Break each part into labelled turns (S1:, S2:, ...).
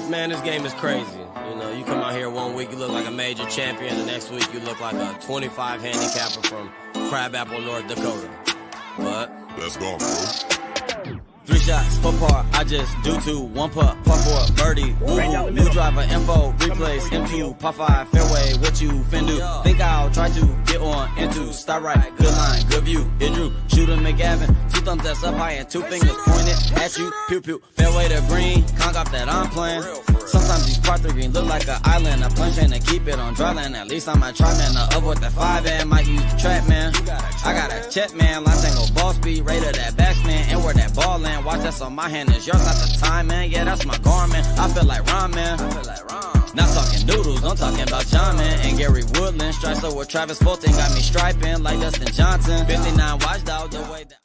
S1: Man, this game is crazy. You know, you come out here 1 week, you look like a major champion. The next week, you look like a 25 handicapper from Crabapple, North Dakota. But
S2: let's go, bro.
S1: 3 shots, putt par, I just do 2, 1 putt, par 4, birdie, ooh, new driver, info, replace, M2, par 5, fairway, what you fin do? Think I'll try to get on into, start right, good line, good view, hit Drew, shoot him McGavin, 2 thumbs that's up high and 2 fingers pointed at you, pew pew, fairway to green, conk off that I'm playing. Sometimes these par 3 green look like an island, I punch in and keep it on dry land, at least I might try, man, up with the 5 and might use the trap, man. I got a check, man, line tango, ball speed, rate of that backsman, and where that ball land. Watch that's on my hand, is yours not the time, man. Yeah, that's my garment. I feel like Ron, man. Not talking noodles, I'm talking about John, man. And Gary Woodland, stripes over Travis Fulton, got me striping like Dustin Johnson. 59 watchdog the way down.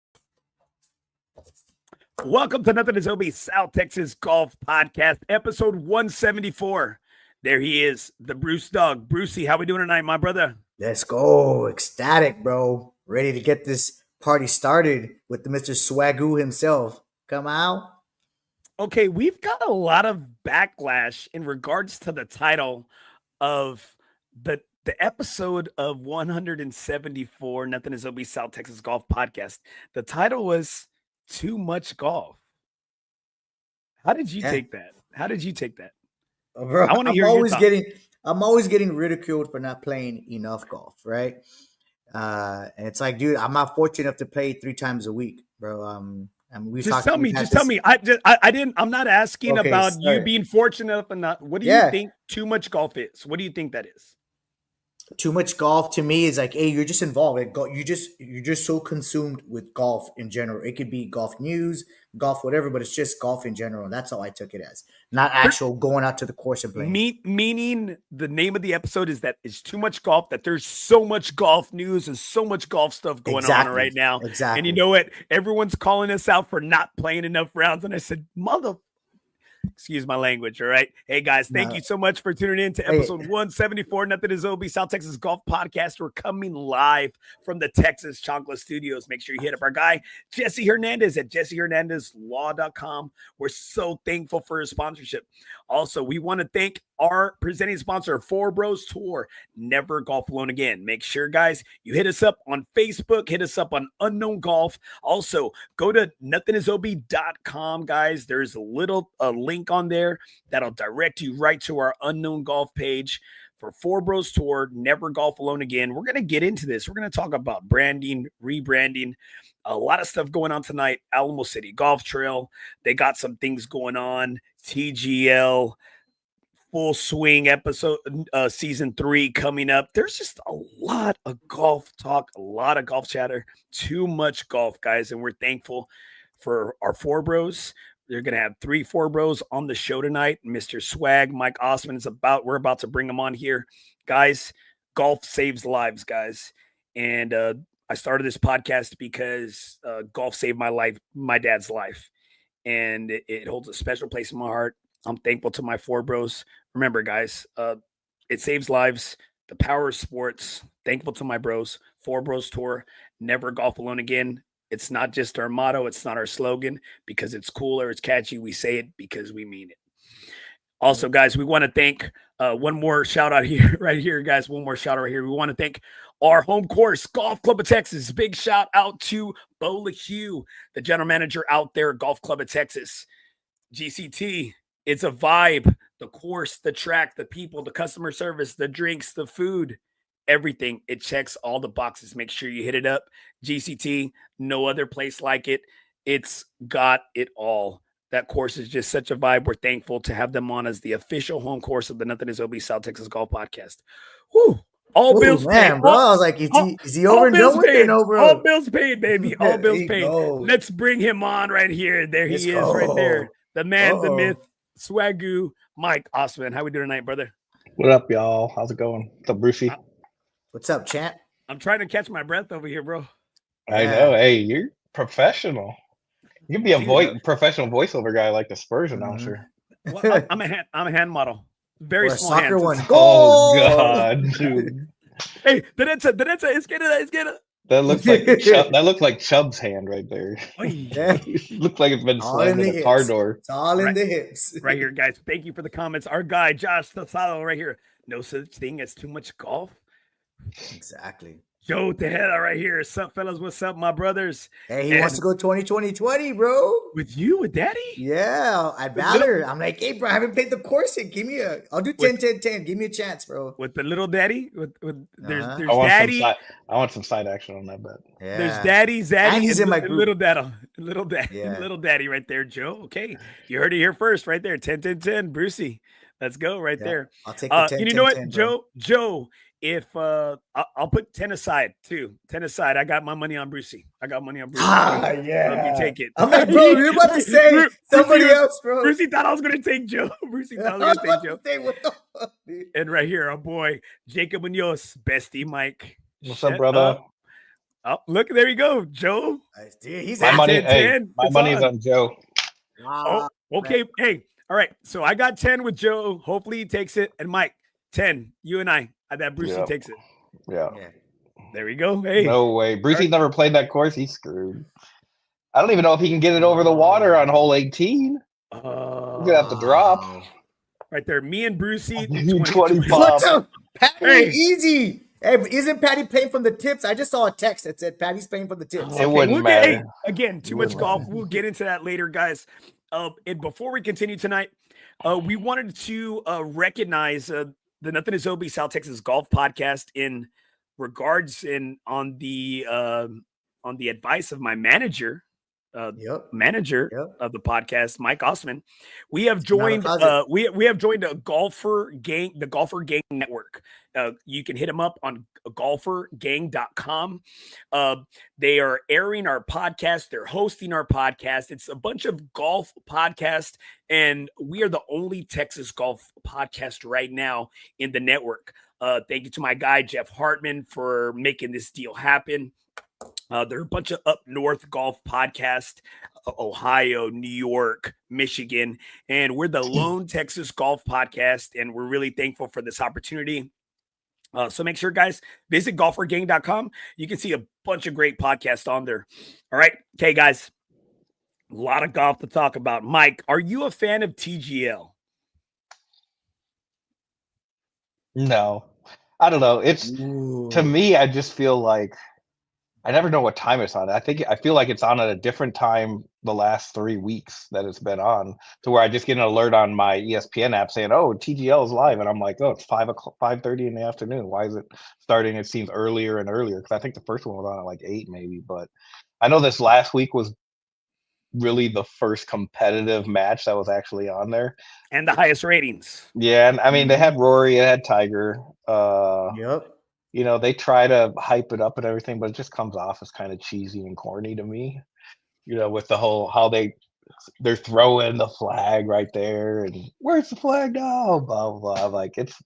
S3: Welcome to Nothing is Obi South Texas Golf Podcast, episode 174. There he is, the Bruce Dog. Brucey, how we doing tonight, my brother?
S4: Let's go. Ecstatic, bro. Ready to get this party started with the Mr. SWAGG himself. Come out.
S3: Okay, we've got a lot of backlash in regards to the title of the episode of 174 Nothing is Obi South Texas Golf Podcast. The title was Too Much Golf. How did you take that? How did you take that?
S4: Bro, I want to hear your thoughts. I'm always getting ridiculed for not playing enough golf, right? And it's like, dude, I'm not fortunate enough to play 3 times a week, bro. Just tell me. I'm not asking about you being fortunate enough or not. What do you think too much golf is? What do you think that is? Too much golf to me is like, hey, you're just involved. You're just so consumed with golf in general. It could be golf news, golf whatever, but it's just golf in general. That's how I took it as, not actual going out to the course and playing.
S3: Meaning the name of the episode is that it's too much golf, that there's so much golf news and so much golf stuff going on right now.
S4: Exactly.
S3: And you know what? Everyone's calling us out for not playing enough rounds. And I said, excuse my language, all right? Hey, guys, thank you so much for tuning in to episode 174, Nothing is Obi, South Texas Golf Podcast. We're coming live from the Texas Chancla studios. Make sure you hit up our guy, Jesse Hernandez at JesseHernandezLaw.com. We're so thankful for his sponsorship. Also, we want to thank our presenting sponsor, FOREBROS Tour, Never Golf Alone Again. Make sure, guys, you hit us up on Facebook, hit us up on Unknown Golf. Also, go to nothingisobi.com, guys. There's a link on there that'll direct you right to our Unknown Golf page for FOREBROS Tour, Never Golf Alone Again. We're going to get into this. We're going to talk about branding, rebranding, a lot of stuff going on tonight. Alamo City Golf Trail, they got some things going on. TGL, Full Swing episode, season 3 coming up. There's just a lot of golf talk, a lot of golf chatter, too much golf, guys. And we're thankful for our FOREBROS. They're going to have 3 FOREBROS on the show tonight. Mr. SWAGG, Mike Ostman we're about to bring them on here. Guys, golf saves lives, guys. And I started this podcast because golf saved my life, my dad's life. And it holds a special place in my heart. I'm thankful to my FOREBROS. Remember, guys, it saves lives. The power of sports. Thankful to my bros. FOREBROS Tour, Never Golf Alone Again. It's not just our motto. It's not our slogan because it's cool or it's catchy. We say it because we mean it. Also, guys, we want to thank one more shout out here, right here, guys. One more shout out here. We want to thank our home course, Golf Club of Texas. Big shout out to Bo LeHue, the general manager out there at Golf Club of Texas. GCT, it's a vibe. The course, the track, the people, the customer service, the drinks, the food, everything. It checks all the boxes. Make sure you hit it up. GCT, no other place like it. It's got it all. That course is just such a vibe. We're thankful to have them on as the official home course of the Nothing is Obi South Texas Golf Podcast. Whew. All bills paid,
S4: bro. I was like, is he over and done with it? No, bro.
S3: All bills paid, baby. All bills paid. Let's bring him on right here. There he is, right there. The man, the myth, SWAGG, Mike Ostman. How we doing tonight, brother?
S5: What up, y'all? How's it going? What's up, Brucey?
S4: What's up, champ?
S3: I'm trying to catch my breath over here, bro.
S5: I know. Hey, you're professional. You can be a professional voiceover guy like the Spurs announcer.
S3: Well, I'm a hand model. Very
S4: or
S3: small
S4: soccer
S3: hands.
S4: one.
S5: Oh God, dude.
S3: Hey, derecha, izquierda.
S5: That looks like that looks like Chubb's hand right there.
S4: Yeah.
S5: Looks like it's been
S4: All
S5: slammed
S4: in
S5: in
S4: the
S5: a car
S4: hips.
S5: door.
S4: It's all in the hips.
S3: Right here, guys. Thank you for the comments. Our guy, Josh Thasalo, right here. No such thing as too much golf.
S4: Exactly.
S3: Joe Tejeda right here. What's up, fellas? What's up, my brothers?
S4: Hey, he wants to go 20-20-20, bro.
S3: With you, with Daddy?
S4: Yeah, at Valor. I'm like, hey, bro, I haven't played the course yet. I'll do 10-10-10. Give me a chance, bro.
S3: With the little Daddy? There's
S5: I
S3: Daddy.
S5: I want some side action on that bet.
S4: Yeah.
S3: There's Daddy, Zaddy,
S4: and he's in my group.
S3: Little Daddy right there, Joe. Okay, you heard it here first, right there. 10-10-10, Brucey. Let's go right there.
S4: I'll take the 10,
S3: you know
S4: 10,
S3: what,
S4: 10,
S3: Joe? If I'll put 10 aside too. 10 aside. I got my money on Brucey.
S4: Yeah.
S3: You take it.
S4: I'm like, bro, you're about to say somebody else, bro.
S3: Brucey thought I was gonna take Joe. Brucey thought I was gonna take Joe.
S4: What the fuck, dude?
S3: And right here, our boy Jacob Munoz, bestie Mike.
S5: What's up, brother?
S3: Oh, look, there you go, Joe.
S4: Dude, he's
S5: my money.
S3: 10,
S5: Hey,
S3: 10.
S5: my money's on Joe.
S3: Oh, okay. Hey, all right. So I got 10 with Joe. Hopefully he takes it. And Mike, 10. You and I. That Brucey takes it.
S5: Yeah.
S3: There we go. Hey.
S5: No way. Brucey's never played that course. He's screwed. I don't even know if he can get it over the water on hole 18. He's gonna have to drop.
S3: Right there. Me and Brucey.
S5: 25.
S4: What's up, Patty?
S3: Hey.
S4: Easy. Hey, isn't Patty paying from the tips? I just saw a text that said Patty's paying from the tips.
S5: It wouldn't matter.
S3: Hey, again, too much golf. We'll get into that later, guys. And before we continue tonight, we wanted to recognize the Nothing is Obi South Texas Golf Podcast in regards on the advice of my manager, of the podcast, Mike Ostman. We have joined we have joined the Golfer Gang Network. You can hit them up on golfergang.com. They are airing our podcast. They're hosting our podcast. It's a bunch of golf podcasts, and we are the only Texas golf podcast right now in the network. Thank you to my guy, Jeff Hartman, for making this deal happen. There are a bunch of up north golf podcasts, Ohio, New York, Michigan, and we're the lone Texas golf podcast, and we're really thankful for this opportunity. So make sure, guys, visit golfergang.com. You can see a bunch of great podcasts on there. All right. Okay, guys, a lot of golf to talk about. Mike, are you a fan of TGL?
S5: No, I don't know. To me, I just feel like I never know what time it's on. I feel like it's on at a different time the last 3 weeks that it's been on, to where I just get an alert on my ESPN app saying, "Oh, TGL is live," and I'm like, "Oh, it's 5:30 in the afternoon. Why is it starting?" It seems earlier and earlier, because I think the first one was on at like 8 maybe. But I know this last week was really the first competitive match that was actually on there,
S3: and the highest ratings.
S5: Yeah, and I mean they had Rory, it had Tiger.
S4: Yep.
S5: You know, they try to hype it up and everything, but it just comes off as kind of cheesy and corny to me. You know, with the whole how they're throwing the flag right there, and where's the flag now? Blah blah. Like it's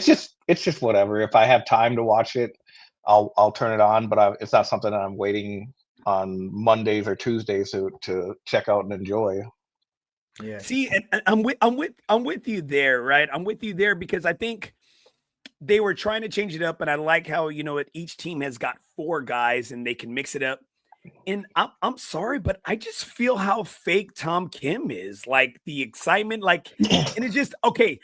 S5: just whatever. If I have time to watch it, I'll turn it on. But it's not something that I'm waiting on Mondays or Tuesdays to check out and enjoy.
S3: Yeah. See, and I'm with you there, right? I'm with you there because I think they were trying to change it up, and I like how, you know, each team has got 4 guys and they can mix it up. And I'm sorry, but I just feel how fake Tom Kim is. Like the excitement, like, and it's just okay.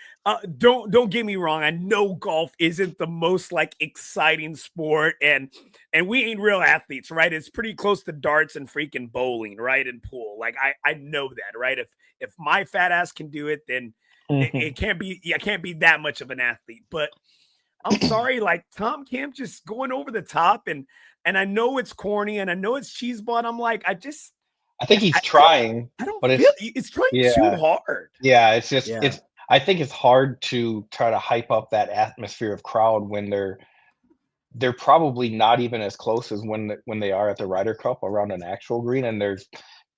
S3: Don't get me wrong. I know golf isn't the most like exciting sport, and we ain't real athletes, right? It's pretty close to darts and freaking bowling, right? And pool. Like I know that, right? If my fat ass can do it, then it can't be. I can't be that much of an athlete, but. I'm sorry, like Tom Kim just going over the top, and I know it's corny and I know it's cheese, but I'm like, I
S5: think he's trying.
S3: I don't feel it's trying too hard.
S5: Yeah, it's just I think it's hard to try to hype up that atmosphere of crowd when they're probably not even as close as when they are at the Ryder Cup around an actual green, and there's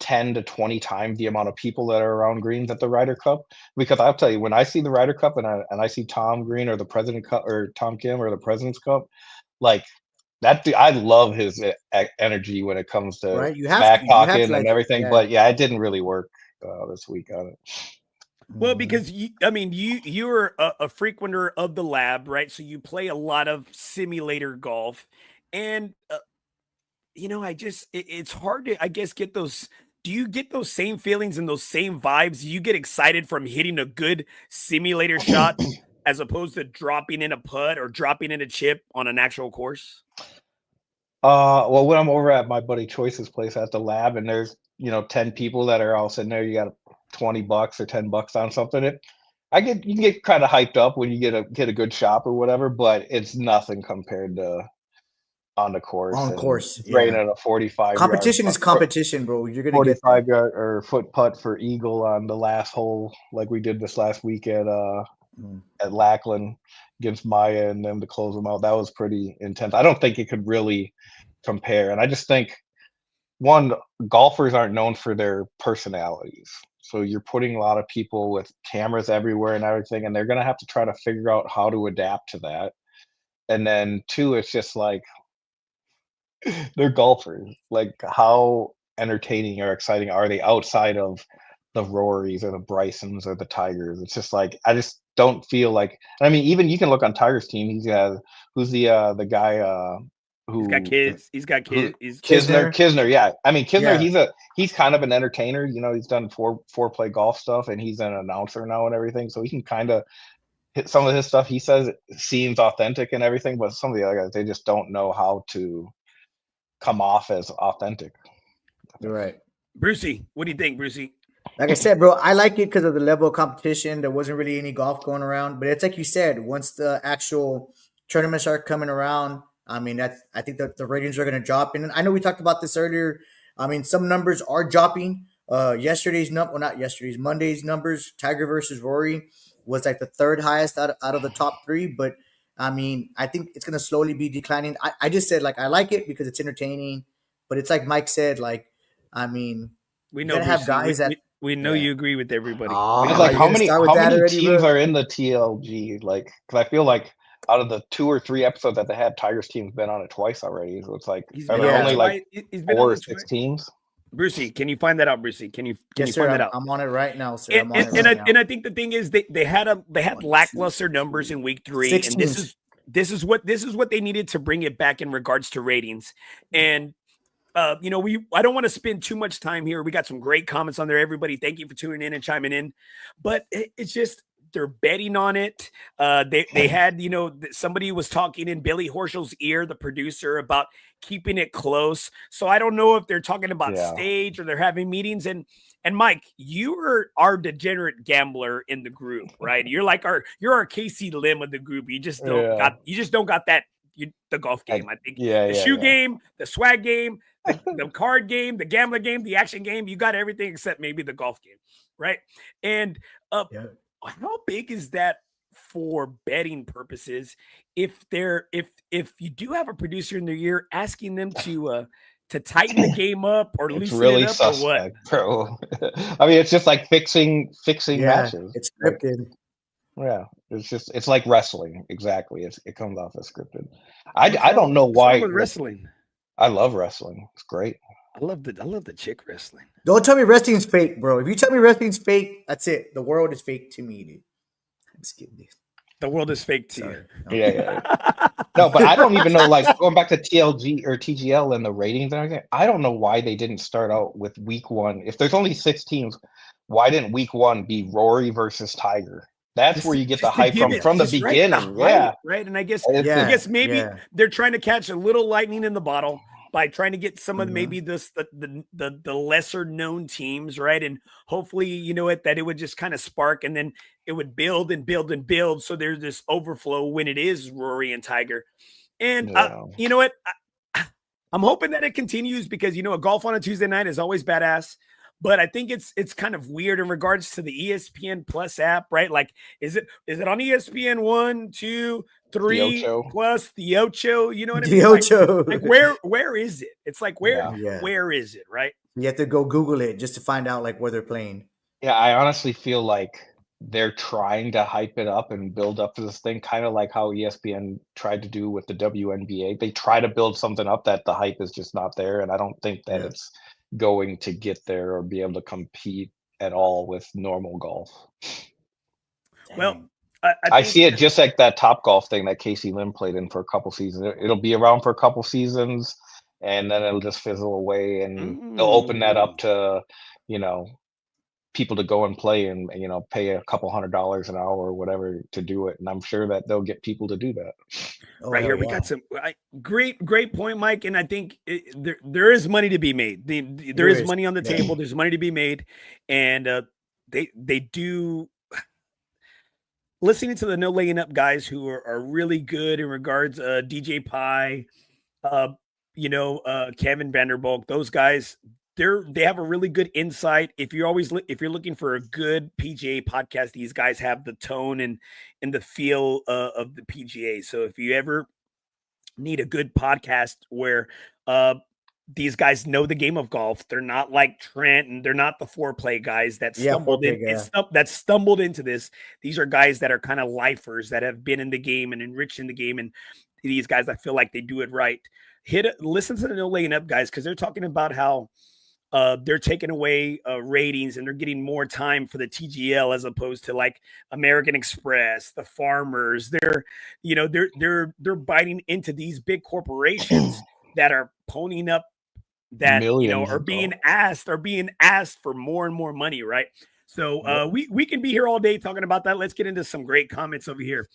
S5: 10 to 20 times the amount of people that are around greens at the Ryder Cup. Because I'll tell you, when I see the Ryder Cup and I see Tom Green or the President Cup or Tom Kim or the President's Cup, like that, I love his energy when it comes to back talking and everything. Yeah. But yeah, it didn't really work this week on it.
S3: Well, because you're a frequenter of the lab, right? So you play a lot of simulator golf, and it's hard to, I guess, get those. Do you get those same feelings and those same vibes? You get excited from hitting a good simulator shot as opposed to dropping in a putt or dropping in a chip on an actual course?
S5: Well, when I'm over at my buddy Choice's place at the lab, and there's 10 people that are all sitting there, you got $20 or $10 on something. You can get kind of hyped up when you get a good shot or whatever, but it's nothing compared to on the course.
S4: On course,
S5: raining at a 45.
S4: Competition is competition, bro. You're gonna
S5: 45 yard or foot putt for eagle on the last hole, like we did this last week at Lackland against Maya and them to close them out. That was pretty intense. I don't think it could really compare, and I just think golfers aren't known for their personalities. So you're putting a lot of people with cameras everywhere and everything, and they're gonna have to try to figure out how to adapt to that. And then two, it's just like they're golfers. Like, how entertaining or exciting are they outside of the Rorys or the Brysons or the Tigers? It's just like, I just don't feel like. I mean, even you can look on Tiger's team. Who's the guy who
S3: He's got kids.
S5: Kisner. Yeah, I mean, Kisner. He's kind of an entertainer. He's done foreplay golf stuff, and he's an announcer now and everything. So he can kind of hit some of his stuff. He says it seems authentic and everything, but some of the other guys, they just don't know how to come off as authentic.
S4: You're right.
S3: Brucey, what do you think, Brucey?
S4: Like I said, bro, I like it because of the level of competition. There wasn't really any golf going around, but it's like you said, once the actual tournaments are coming around, I mean, I think that the ratings are going to drop. And I know we talked about this earlier. I mean, some numbers are dropping. Monday's numbers, Tiger versus Rory was like the third highest out of the top three. But I mean, I think it's going to slowly be declining. I just said, like, I like it because it's entertaining, but it's like Mike said, like, I mean,
S3: we know
S4: have guys
S3: we know you agree with everybody.
S5: It's like, how many teams are in the TLG? Like, because I feel like out of the 2 or 3 episodes that they had, Tiger's team's been on it twice already. So it's like, are there only like 4 or 6 teams?
S3: Brucey, can you find that out, Brucey? Can you find that out?
S4: I'm on it right now, sir.
S3: And I think the thing is they had lackluster numbers in week 3, and this is what they needed to bring it back in regards to ratings. And I don't want to spend too much time here. We got some great comments on there. Everybody, thank you for tuning in and chiming in. But it's just, they're betting on it. They had, somebody was talking in Billy Horschel's ear, the producer, about keeping it close. So I don't know if they're talking about stage or they're having meetings. And Mike, you are our degenerate gambler in the group, right? You're our Casey Lim of the group. You just don't got that. The golf game, I think. The shoe game, the swag game, the card game, the gambler game, the action game. You got everything except maybe the golf game, right? And how big is that for betting purposes? If you do have a producer in their ear asking them to tighten the game up or loosen
S5: really
S3: it up,
S5: suspect, or what, bro? I mean, it's just like fixing matches.
S4: It's scripted.
S5: It's like wrestling. Exactly. It comes off as scripted. I don't know why.
S3: Wrestling.
S5: I love wrestling. It's great.
S3: I love the chick wrestling.
S4: Don't tell me wrestling's fake, bro. If you tell me wrestling's fake, that's it. The world is fake to me, dude. I'm just kidding.
S3: The world is fake to you.
S5: No. Yeah. No, but I don't even know, like, going back to TLG or TGL and the ratings and everything, I don't know why they didn't start out with week 1. If there's only 6 teams, why didn't week 1 be Rory versus Tiger? That's where you get the hype from the beginning.
S3: Right. And I guess maybe they're trying to catch a little lightning in the bottle by trying to get some of maybe the lesser known teams, right? And hopefully, that it would just kind of spark, and then it would build and build and build. So there's this overflow when it is Rory and Tiger. And you know what? I'm hoping that it continues because, a golf on a Tuesday night is always badass. But I think it's kind of weird in regards to the ESPN Plus app, right? Like, is it on ESPN 1, 2, 3 plus the Ocho? You know what I mean?
S4: The Ocho.
S3: Like where is it? It's like where is it, right?
S4: You have to go Google it just to find out like where they're playing.
S5: Yeah, I honestly feel like they're trying to hype it up and build up to this thing, kind of like how ESPN tried to do with the WNBA. They try to build something up that the hype is just not there, and I don't think that it's going to get there or be able to compete at all with normal golf.
S3: Well,
S5: I see it just like that Top Golf thing that Casey Lim played in for a couple seasons. It'll be around for a couple seasons, and then it'll just fizzle away, and they'll open that up to, people to go and play and, pay a couple $100 an hour or whatever to do it. And I'm sure that they'll get people to do that.
S3: Right here, we got some great point, Mike. And I think there is money to be made. There is money on the table. There's money to be made. And they do. Listening to the No Laying Up guys who are really good in regards, DJ Pie, Kevin Vanderbolk, those guys, they have a really good insight. If you're looking for a good PGA podcast, these guys have the tone and the feel of the PGA. So if you ever need a good podcast where these guys know the game of golf, they're not like Trent and they're not the foreplay guys that stumbled into this. These are guys that are kind of lifers that have been in the game and enriched in the game. And these guys, I feel like they do it right. Listen to the No Laying Up guys, because they're talking about how they're taking away ratings and they're getting more time for the TGL as opposed to like American Express, the Farmers. They're biting into these big corporations that are ponying up that are being asked for more and more money, right? So we can be here all day talking about that. Let's get into some great comments over here.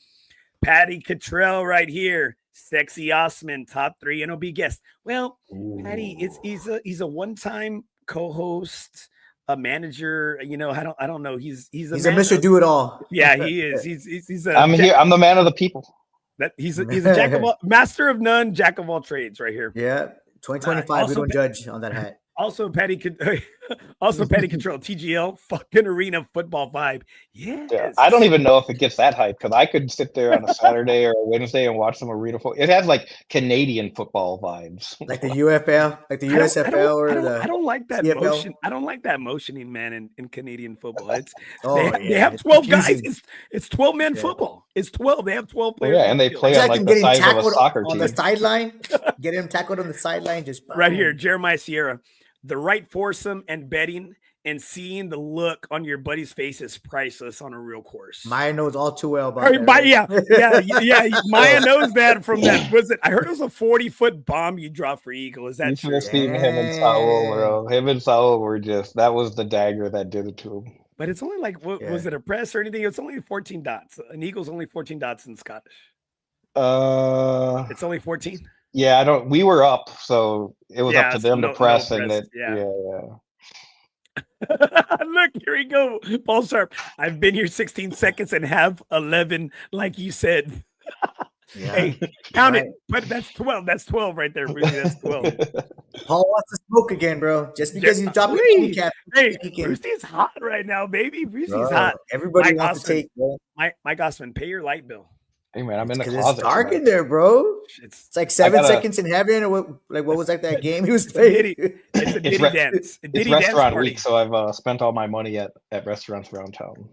S3: Patty Cottrell right here. Sexy Ostman, top 3 NOB guest. Well, Patty, he's a one-time co-host, a manager. I don't know. He's a
S4: Mr. Do-It-All.
S3: Yeah, he is. He's
S5: I'm here. I'm the man of the people.
S3: He's a jack of all, master of none, jack of all trades right here.
S4: Yeah, 2025. We don't judge on that hat.
S3: Also, Patty Control, TGL, fucking arena football vibe. Yes.
S5: Yeah, I don't even know if it gets that hype, because I could sit there on a Saturday or a Wednesday and watch some arena football. It has like Canadian football vibes,
S4: like the UFL, like the USFL,
S3: I don't like that
S4: CFL.
S3: motion. I don't like that motioning, man. In Canadian football, they have 12 guys. It's 12-man football. It's 12. They have 12 players.
S5: Yeah, and they play on like the size of a soccer team
S4: on the sideline. Get him tackled on the sideline. Just
S3: right here, Jeremiah Sierra. The right foursome and betting and seeing the look on your buddy's face is priceless on a real course.
S4: Maya knows all too well about that.
S3: Yeah. Maya knows that from that. I heard it was a 40-foot bomb you dropped for Eagle. Is that
S5: true? You should have
S3: true?
S5: seen him and Saul, bro. Him and Saul were that was the dagger that did it to him.
S3: But it's only like, was it a press or anything? It's only 14 dots. An Eagle's only 14 dots in Scottish. It's only 14.
S5: Yeah, we were up, so it was up to them to press, and it. Yeah.
S3: Look, here we go. Paul Sharp. I've been here 16 seconds and have 11, like you said. Hey, count it. But that's 12. That's 12 right there, Brucey. That's 12.
S4: Paul wants to smoke again, bro. Just because you dropped the handicap.
S3: Hey, Brucey's hot right now, baby. Brucey's hot.
S4: Everybody wants to take.
S3: Mike Ostman, pay your light bill.
S5: Hey man, I'm in the closet.
S4: It's dark in there, bro. It's like 7 seconds in heaven, or what was like that game he was playing?
S3: It's a Diddy dance.
S5: It's restaurant week, so I've spent all my money at restaurants around town.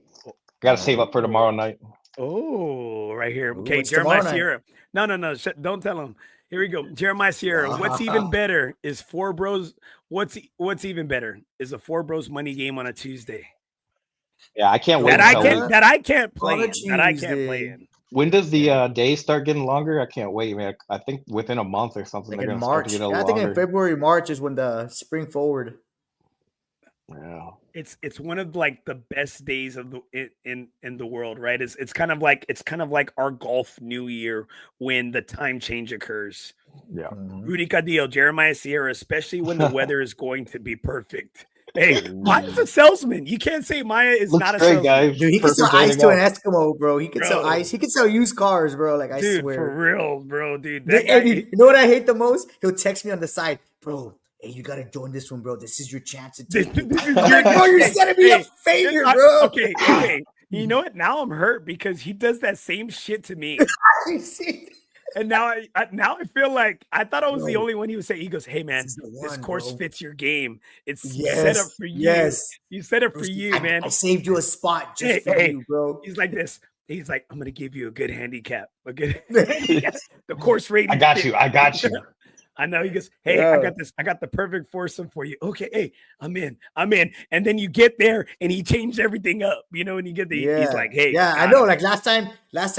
S5: Got to save up for tomorrow night.
S3: Oh, right here. Okay, Jeremiah Sierra. No. Don't tell him. Here we go. Jeremiah Sierra. What's even better is FOREBROS. What's even better is a FOREBROS money game on a Tuesday.
S5: Yeah, I can't wait.
S3: That I can't play in.
S5: When does the day start getting longer? I can't wait, man. I think within a month or something.
S4: Like in March. I think in February, March is when the spring forward.
S5: Yeah,
S3: it's one of like the best days of in the world, right? It's kind of like our golf New Year when the time change occurs.
S5: Yeah,
S3: Rudy Cadillo, Jeremiah Sierra, especially when the weather is going to be perfect. Hey, Maya's a salesman. You can't say Maya is not a salesman.
S5: Guys.
S4: Dude, he can sell ice to an Eskimo, bro. He can sell ice. He can sell used cars, bro. Like, I swear.
S3: For real, bro, dude.
S4: You know what I hate the most? He'll text me on the side, bro. Hey, you gotta join this one, bro. This is your chance to take it. Bro, you're setting me up failure, bro.
S3: Okay. You know what? Now I'm hurt because he does that same shit to me. And now I feel like I thought I was the only one he would say. He goes, "Hey man, this course fits your game. It's set up for you.
S4: Yes,
S3: you set up for you, man.
S4: I saved you a spot just for you, bro."
S3: He's like this. He's like, "I'm gonna give you a good handicap. The course rating.
S5: I got you.
S3: I know." He goes, "Hey, I got this. I got the perfect foursome for you." Okay, hey, I'm in. And then you get there, and he changed everything up. And you get the. He's like, "Hey,
S4: I know." Like last time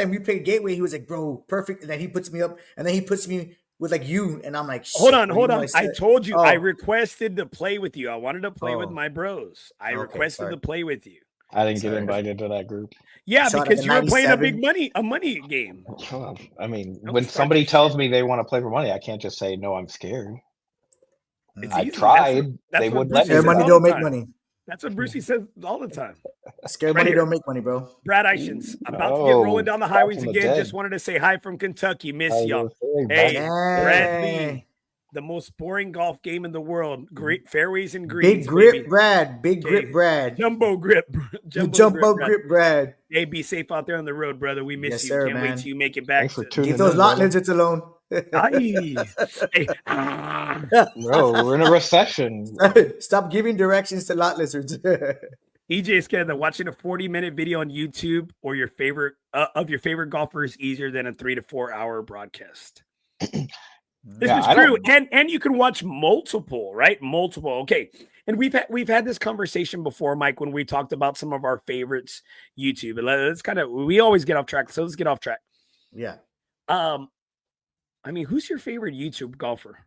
S4: we played Gateway, he was like, "Bro, perfect." And then he puts me up, and then he puts me with like you, and I'm like,
S3: hold on. I
S4: said,
S3: told you I requested to play with you. I wanted to play with
S4: Oh.
S3: my bros. I requested
S4: sorry.
S3: to play with you.
S5: I didn't get invited to that group.
S3: Yeah,
S4: So,
S3: because
S4: like,
S3: you were playing a
S4: 97?
S3: money game.
S5: I mean,
S3: Don't
S5: when
S3: start
S5: somebody
S3: that
S5: tells
S3: shit.
S5: me they want to play for money, I can't just say no. I'm scared.
S3: It's
S5: I
S3: easy.
S5: tried.
S3: That's
S5: They
S3: what
S5: wouldn't
S3: Brucey
S5: let me.
S3: says
S4: Scared money
S3: all
S4: don't
S3: the
S4: make
S3: time.
S4: money.
S3: That's what Brucey says all the time.
S4: Scared
S3: Right
S4: money
S3: here.
S4: don't make money, bro.
S3: Brad Ishins, about to get rolling down the
S5: back
S3: highways
S5: from the
S3: again.
S5: dead.
S3: Just wanted to say hi from Kentucky. Miss
S5: I
S3: y'all.
S5: was saying,
S3: Hey,
S5: back-
S3: Brad
S4: Dang.
S3: Lee, the most boring golf game in the world. Great fairways and greens.
S4: Big grip,
S3: baby.
S4: Brad. Big
S3: Okay.
S4: grip, Brad.
S3: Jumbo grip.
S4: Jumbo grip, Brad.
S3: Hey, be safe out there on the road, brother. We miss
S4: Yes,
S3: you.
S4: sir,
S3: Can't wait
S4: man.
S3: till you make it back.
S5: Thanks for
S3: To
S5: tuning
S4: Leave those
S5: in,
S4: lot
S5: brother.
S4: lizards alone.
S3: Aye. Hey.
S5: Bro, we're in a recession.
S4: Stop giving directions to lot lizards.
S3: EJ said that watching a 40-minute video on YouTube or your favorite of your favorite golfer is easier than a 3 to 4 hour broadcast. This is true, and you can watch multiple, right? Multiple. Okay, and we've had this conversation before, Mike, when we talked about some of our favorites YouTube. And let's we always get off track, so let's get off track.
S4: Yeah.
S3: I mean, who's your favorite YouTube golfer?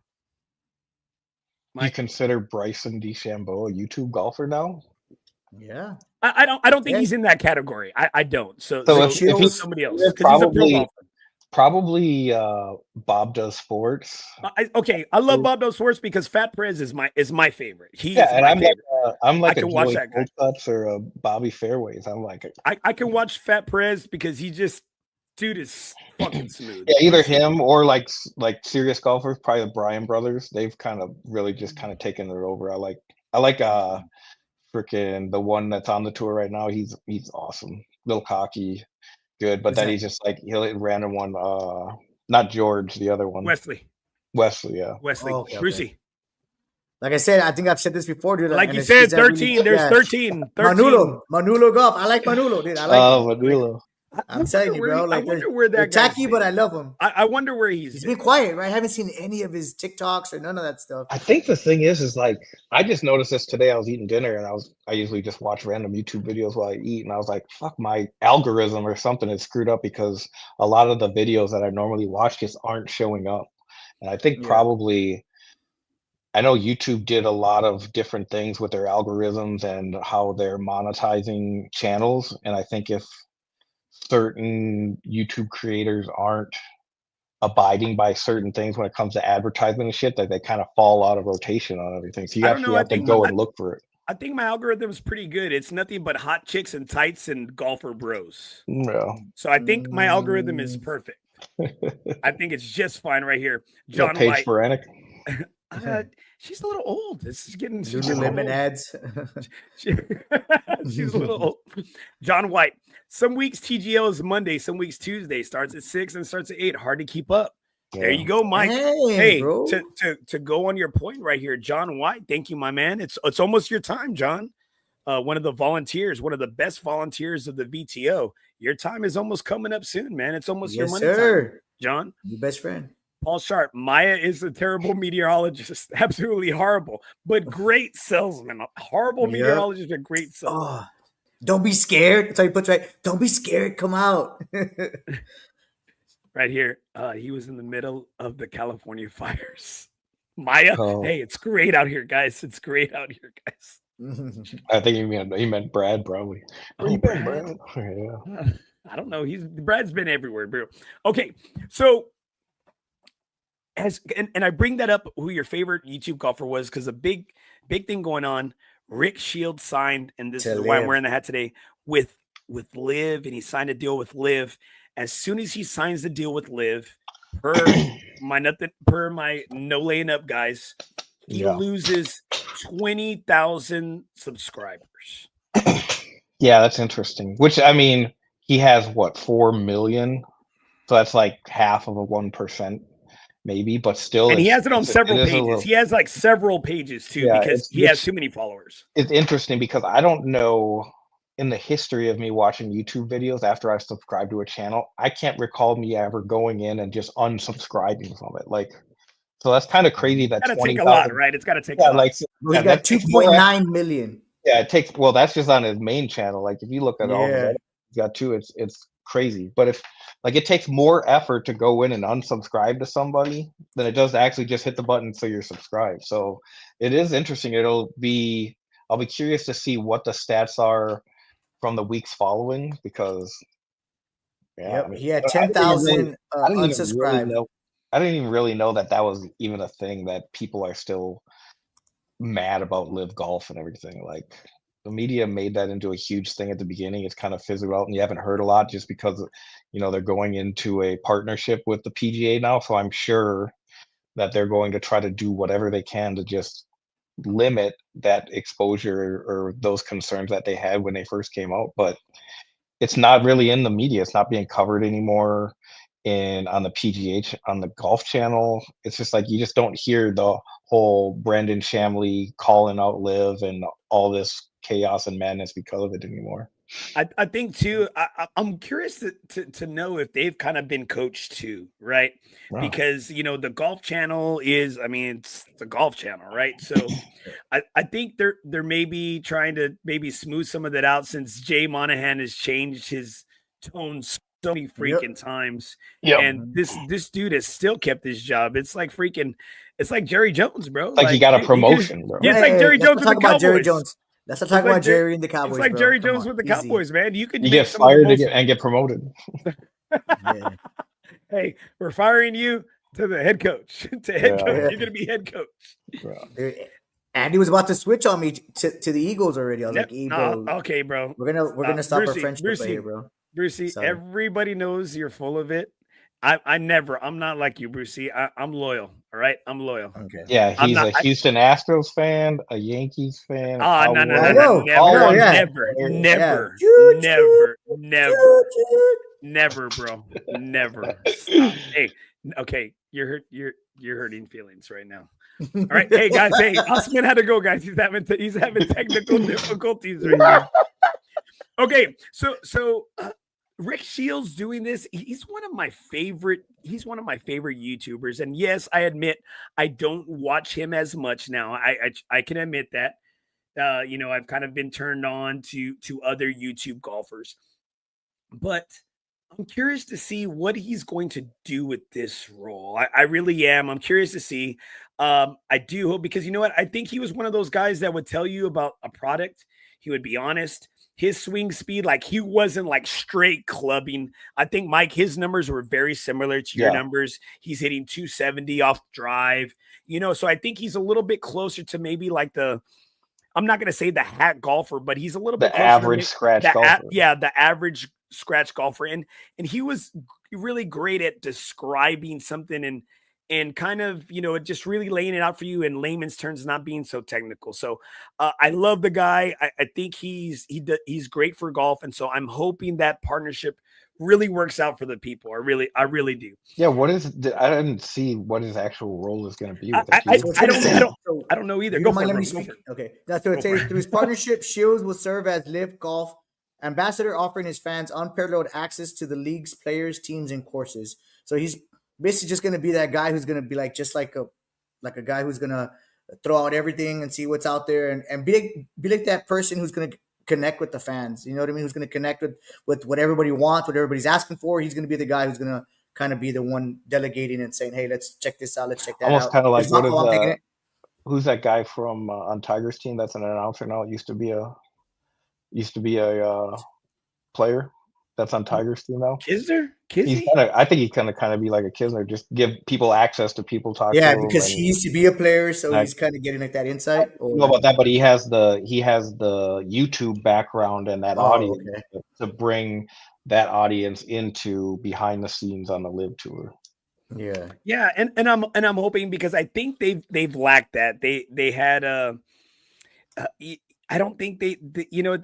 S5: You consider Bryson DeChambeau a YouTube golfer now?
S4: Yeah.
S3: I don't think he's in that category. I don't. So
S5: if
S3: he's somebody else.
S5: Probably Bob Does Sports.
S3: I love Bob Does Sports because Fat Perez is my favorite.
S5: I'm like
S3: I
S5: a
S3: can watch
S5: Joey
S3: that guy.
S5: Cuts or a Bobby Fairways. I'm like
S3: I can watch Fat Perez because dude is fucking smooth.
S5: Yeah, either him or like serious golfers, probably the Bryan brothers. They've kind of really just kind of taken it over. I like freaking the one that's on the tour right now. He's awesome. Little cocky, good, but then he's just like he'll hit random one. Not George, the other one.
S3: Wesley,
S5: yeah.
S3: Wesley.
S4: Oh, okay,
S3: Brucey.
S4: Like I said, I think I've said this before, dude.
S3: Like you said, 13. There's 13.
S4: Manulo golf. I like Manulo, dude. I like
S5: Manulo.
S4: I'm telling you, bro. Like,
S3: I wonder where that
S4: they're
S3: guy's
S4: tacky, but I love him.
S3: I wonder where
S4: He's been quiet, right? I haven't seen any of his TikToks or none of that stuff.
S5: I think the thing is like I just noticed this today. I was eating dinner and I usually just watch random YouTube videos while I eat, and I was like, fuck, my algorithm or something is screwed up because a lot of the videos that I normally watch just aren't showing up. And I think probably I know YouTube did a lot of different things with their algorithms and how they're monetizing channels. And I think if certain YouTube creators aren't abiding by certain things when it comes to advertisement and shit, that they kind of fall out of rotation on everything. So you actually have to go and look for it. I
S3: think my algorithm is pretty good. It's nothing but hot chicks and tights and golfer bros.
S5: Yeah.
S3: So I think my algorithm is perfect. I think it's just fine right here. John White.
S5: Sporadic.
S3: She's a little old. This is getting
S4: Lululemon ads.
S3: She's a little old. John White. Some weeks TGL is Monday. Some weeks Tuesday. Starts at 6 and starts at 8. Hard to keep up. Yeah. There you go, Mike. Hey, to go on your point right here, John White. Thank you, my man. It's almost your time, John. One of the volunteers, one of the best volunteers of the VTO. Your time is almost coming up soon, man. It's almost your money time, John.
S4: Your best friend.
S3: Paul Sharp. Maya is a terrible meteorologist. Absolutely horrible, but great salesman. Horrible meteorologist, but great salesman.
S4: Oh, don't be scared. That's how he puts right. Don't be scared. Come out.
S3: Right here. He was in the middle of the California fires. Maya. Hey, it's great out here, guys. It's great out here, guys.
S5: I think he meant Brad, probably.
S3: Brad. Yeah. I don't know. Brad's been everywhere, bro. Okay, so and I bring that up who your favorite YouTube golfer was because a big thing going on. Rick Shields signed, and this is why I'm wearing the hat today, with Liv, and he signed a deal with Liv. As soon as he signs the deal with Liv, per my no laying up guys, he loses 20,000 subscribers.
S5: Yeah, that's interesting. Which, I mean, he has 4 million, so that's like half of a 1%. Maybe, but still,
S3: and he has it on several pages. He has like several pages too, because he has too many followers.
S5: It's interesting because I don't know in the history of me watching YouTube videos after I subscribed to a channel, I can't recall me ever going in and just unsubscribing from it. Like, so that's kind of crazy. That
S3: it's gotta take a lot, right? It's got to take a lot.
S5: Like,
S4: he got 2.9 million.
S5: Yeah, it takes. Well, that's just on his main channel. Like, if you look at all, he's got two. It's crazy. But if like it takes more effort to go in and unsubscribe to somebody than it does to actually just hit the button so you're subscribed. So it is interesting. I'll be curious to see what the stats are from the weeks following, because
S4: Yep.
S5: I mean,
S4: He had
S5: I didn't even really-
S4: 10,000
S5: I didn't even really
S4: unsubscribed.
S5: know. I didn't even really know that was even a thing, that people are still mad about live golf and everything. Like the media made that into a huge thing at the beginning. It's kind of fizzled out, and you haven't heard a lot just because they're going into a partnership with the PGA now. So I'm sure that they're going to try to do whatever they can to just limit that exposure or those concerns that they had when they first came out. But it's not really in the media. It's not being covered anymore on the PGA on the Golf Channel. It's just like you just don't hear the whole Brendan Shamley calling out live and all this chaos and madness because of it anymore.
S3: I think too. I'm curious to know if they've kind of been coached too, right?
S5: Wow.
S3: Because the Golf Channel it's the Golf Channel, right? So I think they're maybe trying to smooth some of that out, since Jay Monahan has changed his tone so many freaking times, and this dude has still kept his job. It's like Jerry Jones, bro.
S5: Like he got a promotion, bro.
S3: Yeah, it's like Jerry Jones with the Cowboys.
S4: Jerry Jones. Let's not talk about Jerry and the Cowboys.
S3: It's like
S4: bro.
S3: Jerry
S4: Come
S3: Jones
S4: on,
S3: with the
S4: easy.
S3: Cowboys, man. You
S5: get fired and get promoted.
S4: Yeah.
S3: Hey, we're firing you to the head coach. To head coach. You're gonna be head coach.
S4: Dude, Andy was about to switch on me to the Eagles already. I was like, bro,
S3: okay, bro.
S4: We're gonna stop
S3: Brucey,
S4: our friendship right here, bro.
S3: Brucey,
S4: Sorry.
S3: everybody knows you're full of it. I'm not like you, Brucey. I'm loyal. All right, I'm loyal.
S4: Okay.
S5: Yeah, he's a Houston Astros fan, a Yankees fan.
S3: Oh, no, never, bro, never. Hey, okay, you're hurting feelings right now. All right, hey guys, Ostman had to go, guys. He's having technical difficulties right now. Okay, so Rick Shields doing this. He's one of my favorite YouTubers, and yes, I admit I don't watch him as much now. I can admit that. I've kind of been turned on to other YouTube golfers, but I'm curious to see what he's going to do with this role. I really am. I'm curious to see. I do hope, because you know what? I think he was one of those guys that would tell you about a product. He would be honest. His swing speed, like he wasn't like straight clubbing. I think, Mike, his numbers were very similar to your numbers. He's hitting 270 off drive, so I think he's a little bit closer to maybe like I'm not going to say the hat golfer, but he's a little bit
S5: closer average scratch golfer.
S3: The average scratch golfer. And he was really great at describing something and kind of, just really laying it out for you in layman's terms, not being so technical. So I love the guy. I think he's great for golf. And so I'm hoping that partnership really works out for the people. I really do.
S5: Yeah. I didn't see what his actual role is going to be.
S3: I don't know either. Go for it.
S4: Okay. That's what it says. Through his partnership, Shields will serve as Live Golf ambassador, offering his fans unparalleled access to the league's players, teams, and courses. So he's basically just going to be that guy who's going to be like a guy who's going to throw out everything and see what's out there and be like that person who's going to connect with the fans. You know what I mean? Who's going to connect with what everybody wants, what everybody's asking for. He's going to be the guy who's going to kind of be the one delegating and saying, hey, let's check this out. Let's check that
S5: Almost
S4: out.
S5: Kind of like who's that guy from on Tiger's team that's an announcer now? Used to be a player that's on Tiger's team now.
S3: Kisner?
S5: I think he's kind of be like a Kisner, just give people access to people talk.
S4: Yeah,
S5: to
S4: because he used to be a player, so he's kind of getting like that insight.
S5: I don't know about that, but he has the YouTube background and that audience to bring that audience into behind the scenes on the Live Tour.
S3: Yeah, and I'm hoping, because I think they've lacked that. They had I don't think they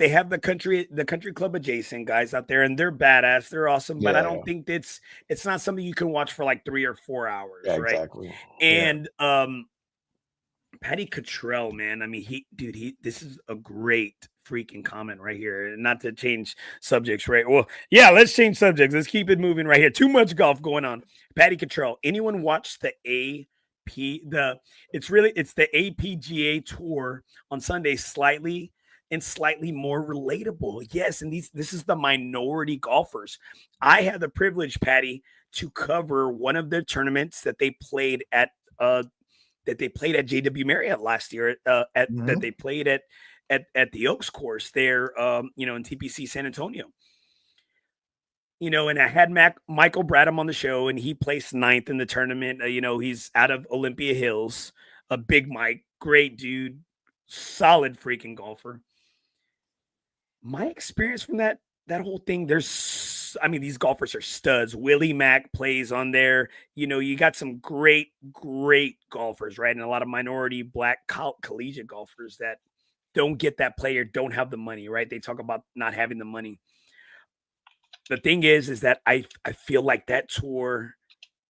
S3: have the country club adjacent guys out there, and they're badass. They're awesome, but I don't think it's not something you can watch for like 3 or 4 hours, right?
S5: Exactly.
S3: And Patty Cottrell, man. I mean, this is a great freaking comment right here. Not to change subjects, right? Well, yeah, let's change subjects. Let's keep it moving right here. Too much golf going on. Patty Cottrell. Anyone watch the it's the APGA tour on Sunday? Slightly and slightly more relatable. Yes, and this is the minority golfers. I had the privilege, Patty, to cover one of their tournaments that they played at JW Marriott last year. That they played at the Oaks course there, in TPC San Antonio. And I had Michael Bradham on the show, and he placed 9th in the tournament. He's out of Olympia Hills, a big Mike, great dude, solid freaking golfer. My experience from that whole thing, these golfers are studs. Willie Mack plays on there. You got some great golfers, right? And a lot of minority black collegiate golfers that don't get that play or don't have the money, right? They talk about not having the money. The thing is that I feel like that tour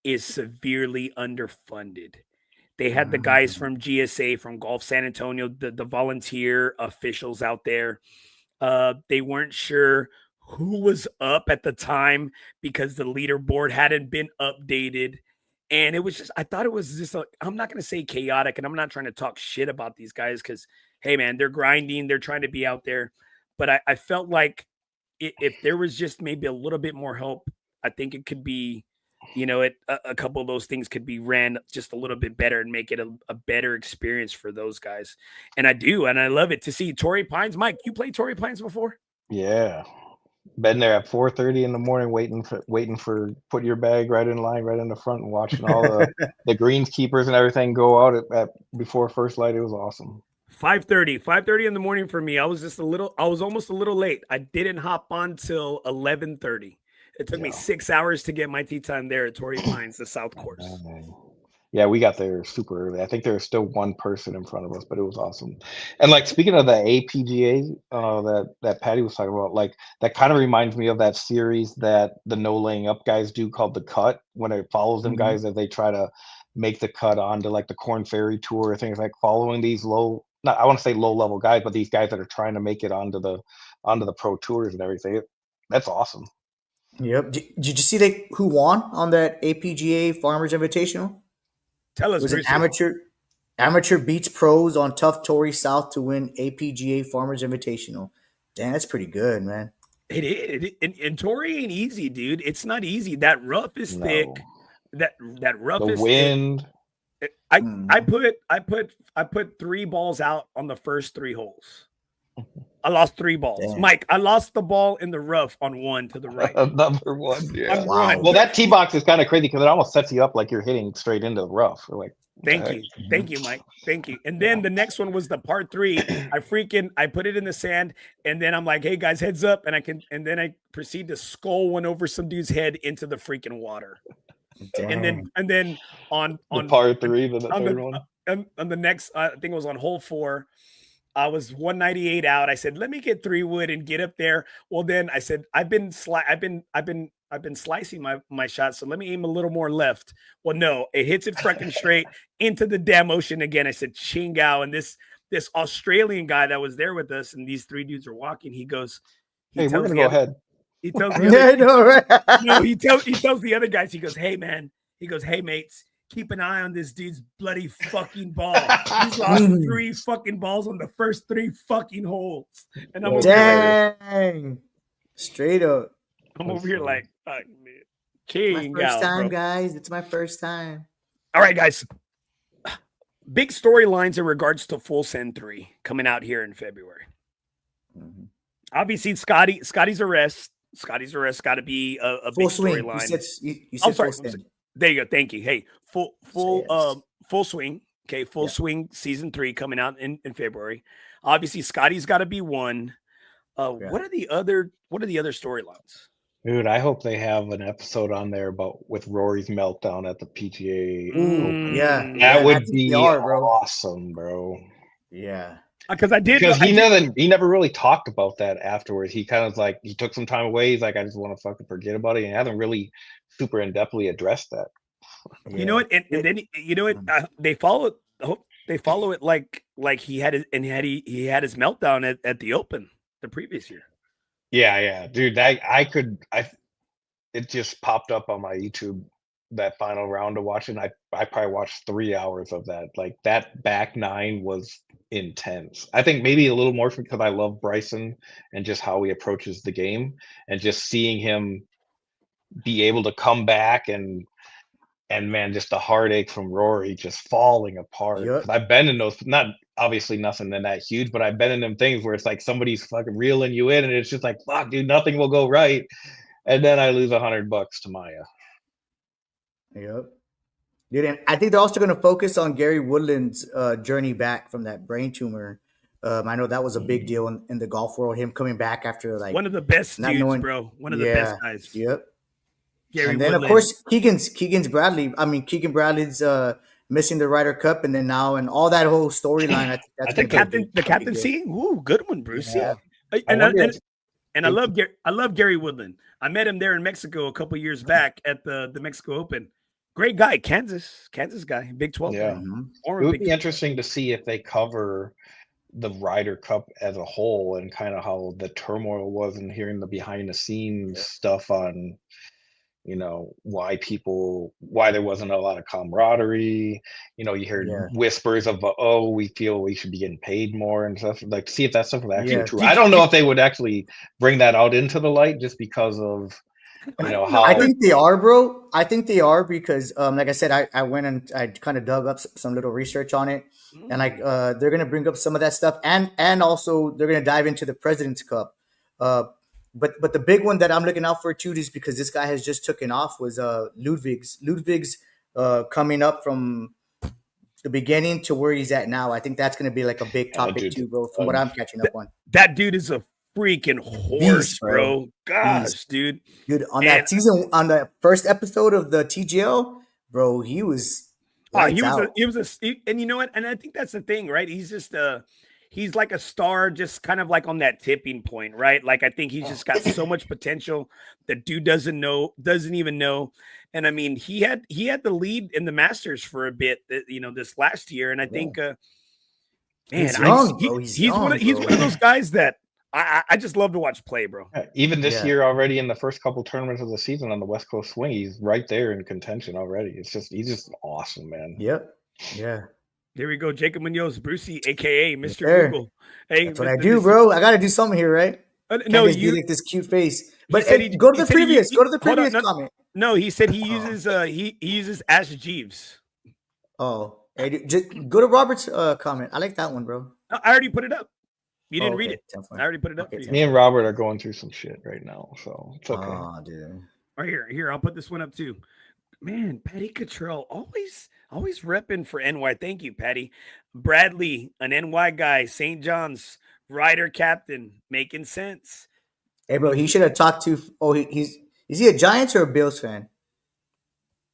S3: is severely underfunded. They had the guys from GSA, from Golf San Antonio, the volunteer officials out there. They weren't sure who was up at the time because the leaderboard hadn't been updated. And it was I thought it was just, I'm not going to say chaotic, and I'm not trying to talk shit about these guys because, hey, man, they're grinding. They're trying to be out there. But I felt like if there was just maybe a little bit more help, I think it could be, a couple of those things could be ran just a little bit better and make it a better experience for those guys. And I do, and I love it to see Torrey Pines. Mike, you played Torrey Pines before?
S5: Yeah. Been there at 4:30 in the morning, waiting for put your bag right in line, right in the front, and watching all the greenskeepers and everything go out at before first light. It was awesome.
S3: 5:30 in the morning for me. I was almost a little late. I didn't hop on till 11:30. It took me 6 hours to get my tee time there at Torrey Pines, the South Course.
S5: Yeah, we got there super early. I think there was still one person in front of us, but it was awesome. And speaking of the APGA that Patty was talking about, that kind of reminds me of that series that the no laying up guys do called The Cut, when it follows them guys as they try to make the cut onto the Corn Ferry Tour, things following these I want to say low level guys, but these guys that are trying to make it onto the pro tours and everything. That's awesome.
S4: Yep. Did you see who won on that APGA Farmers Invitational?
S3: Tell us.
S4: It was an amateur beats pros on Tough Torrey South to win APGA Farmers Invitational. Damn, that's pretty good, man.
S3: It and Torrey ain't easy, dude. It's not easy. That rough is thick. That rough is
S5: wind.
S3: Thick. I put 3 balls out on the first 3 holes. I lost 3 balls. Damn. Mike, I lost the ball in the rough on 1 to the right.
S5: Number 1, yeah.
S3: Wow.
S5: Well, that tee box is kind of crazy because it almost sets you up like you're hitting straight into the rough.
S3: Thank you, Mike. Thank you. And then the next one was the par 3. I put it in the sand, and then I'm like, hey guys, heads up, and then I proceed to skull one over some dude's head into the freaking water. Damn. And then on
S5: par 3, the third one.
S3: On the next, I think it was on hole 4. I was 198 out. I said, let me get 3 wood and get up there. Well, then I said, I've been slicing my shot, so let me aim a little more left. Well, no, it hits it freaking straight into the damn ocean again. I said, chingao. And this Australian guy that was there with us, and these 3 dudes are walking, he goes,
S5: hey, we're gonna go ahead.
S3: He tells he tells the other guys, he goes, hey man, hey mates, keep an eye on this dude's bloody fucking ball. He's lost 3 fucking balls on the first 3 fucking holes. And I'm over
S4: here straight up.
S3: I'm over here like, fuck, man.
S4: My first time, guys. It's my first time.
S3: All right, guys. Big storylines in regards to Full Send 3 coming out here in February. Obviously, Scotty's arrest. Scotty's arrest got to be a big storyline.
S4: You said
S3: sorry.
S4: Full Send.
S3: There you go. Thank you. Hey, full swing. Okay, full swing season 3 coming out in February. Obviously, Scotty's got to be one. What are the other storylines?
S5: Dude, I hope they have an episode on there with Rory's meltdown at the PGA. That would be awesome, bro.
S4: Yeah.
S3: Because
S5: he never really talked about that afterwards. He kind of he took some time away. He's like, I just want to fucking forget about it. And he hasn't really super in-depthly addressed that.
S3: Yeah. You know what? And then they follow it like he had his meltdown at the Open the previous year.
S5: Yeah, dude. It just popped up on my YouTube that final round to watch it. I probably watched 3 hours of that. Like that back nine was intense. I think maybe a little more because I love Bryson and just how he approaches the game, and just seeing him be able to come back and man, just the heartache from Rory just falling apart.
S4: Yep.
S5: 'Cause I've been in those, not obviously nothing that huge, but I've been in them things where it's like somebody's fucking reeling you in, and it's just like, fuck, dude, nothing will go right. And then I lose $100 to Maya.
S4: Yep. Dude, and I think they're also going to focus on Gary Woodland's journey back from that brain tumor. I know that was a big deal in the golf world. Him coming back after like
S3: one of the best dudes, bro. One of the best guys.
S4: Yep.
S3: Gary
S4: and then
S3: Woodland.
S4: Of course Keegan Bradley's missing the Ryder Cup, and then now and all that whole storyline. I think
S3: the captaincy. Ooh, good one, Bruce.
S4: Yeah.
S3: And I love Gary Woodland. I met him there in Mexico a couple years back at the Mexico Open. Great guy, Kansas guy, Big 12.
S5: Yeah, it would be interesting to see if they cover the Ryder Cup as a whole and kind of how the turmoil was, and hearing the behind the scenes stuff on, you know, why there wasn't a lot of camaraderie. You know, you heard whispers of, we feel we should be getting paid more and stuff. Like, see if that stuff is actually true. I don't know if they would actually bring that out into the light, just because of, you know, how.
S4: I think they are, bro. I think they are because, like I said, I went and I kind of dug up some little research on it, and like they're gonna bring up some of that stuff, and also they're gonna dive into the President's Cup. But the big one that I'm looking out for too is because this guy has just taken off was Ludwig's coming up from the beginning to where he's at now. I think that's going to be like a big topic too, bro, from what I'm catching up on.
S3: That dude is a freaking horse, beast, bro. Gosh, dude.
S4: On the first episode of the TGL, bro, he was
S3: and you know what? And I think that's the thing, right? He's just he's like a star, just kind of like on that tipping point, right? Like, I think he's just got so much potential that dude doesn't even know. And I mean, he had the lead in the Masters for a bit, you know, this last year. And I think, he's one of those guys that I just love to watch play, bro.
S5: Even this year already, in the first couple tournaments of the season on the West Coast swing, he's right there in contention already. He's just awesome, man.
S4: Yep. Yeah.
S3: There we go, Jacob Munoz, Brucey, aka Mr. Google. Hey,
S4: that's what I do, bro. I got to do something here, right?
S3: No,
S4: you like this cute face. But go to the previous comment.
S3: No, he said he uses he uses Ash Jeeves.
S4: Oh, hey, just go to Robert's comment. I like that one, bro.
S3: I already put it up. You didn't read it. I already put it up.
S5: Me and Robert are going through some shit right now, so it's okay.
S4: Oh, dude.
S3: Right here, I'll put this one up too. Man, Patty Cottrell always repping for NY. Thank you, Patty. Bradley, an NY guy, St. John's Ryder captain, making sense.
S4: Hey, bro, he should have talked to. Is he a Giants or a Bills fan?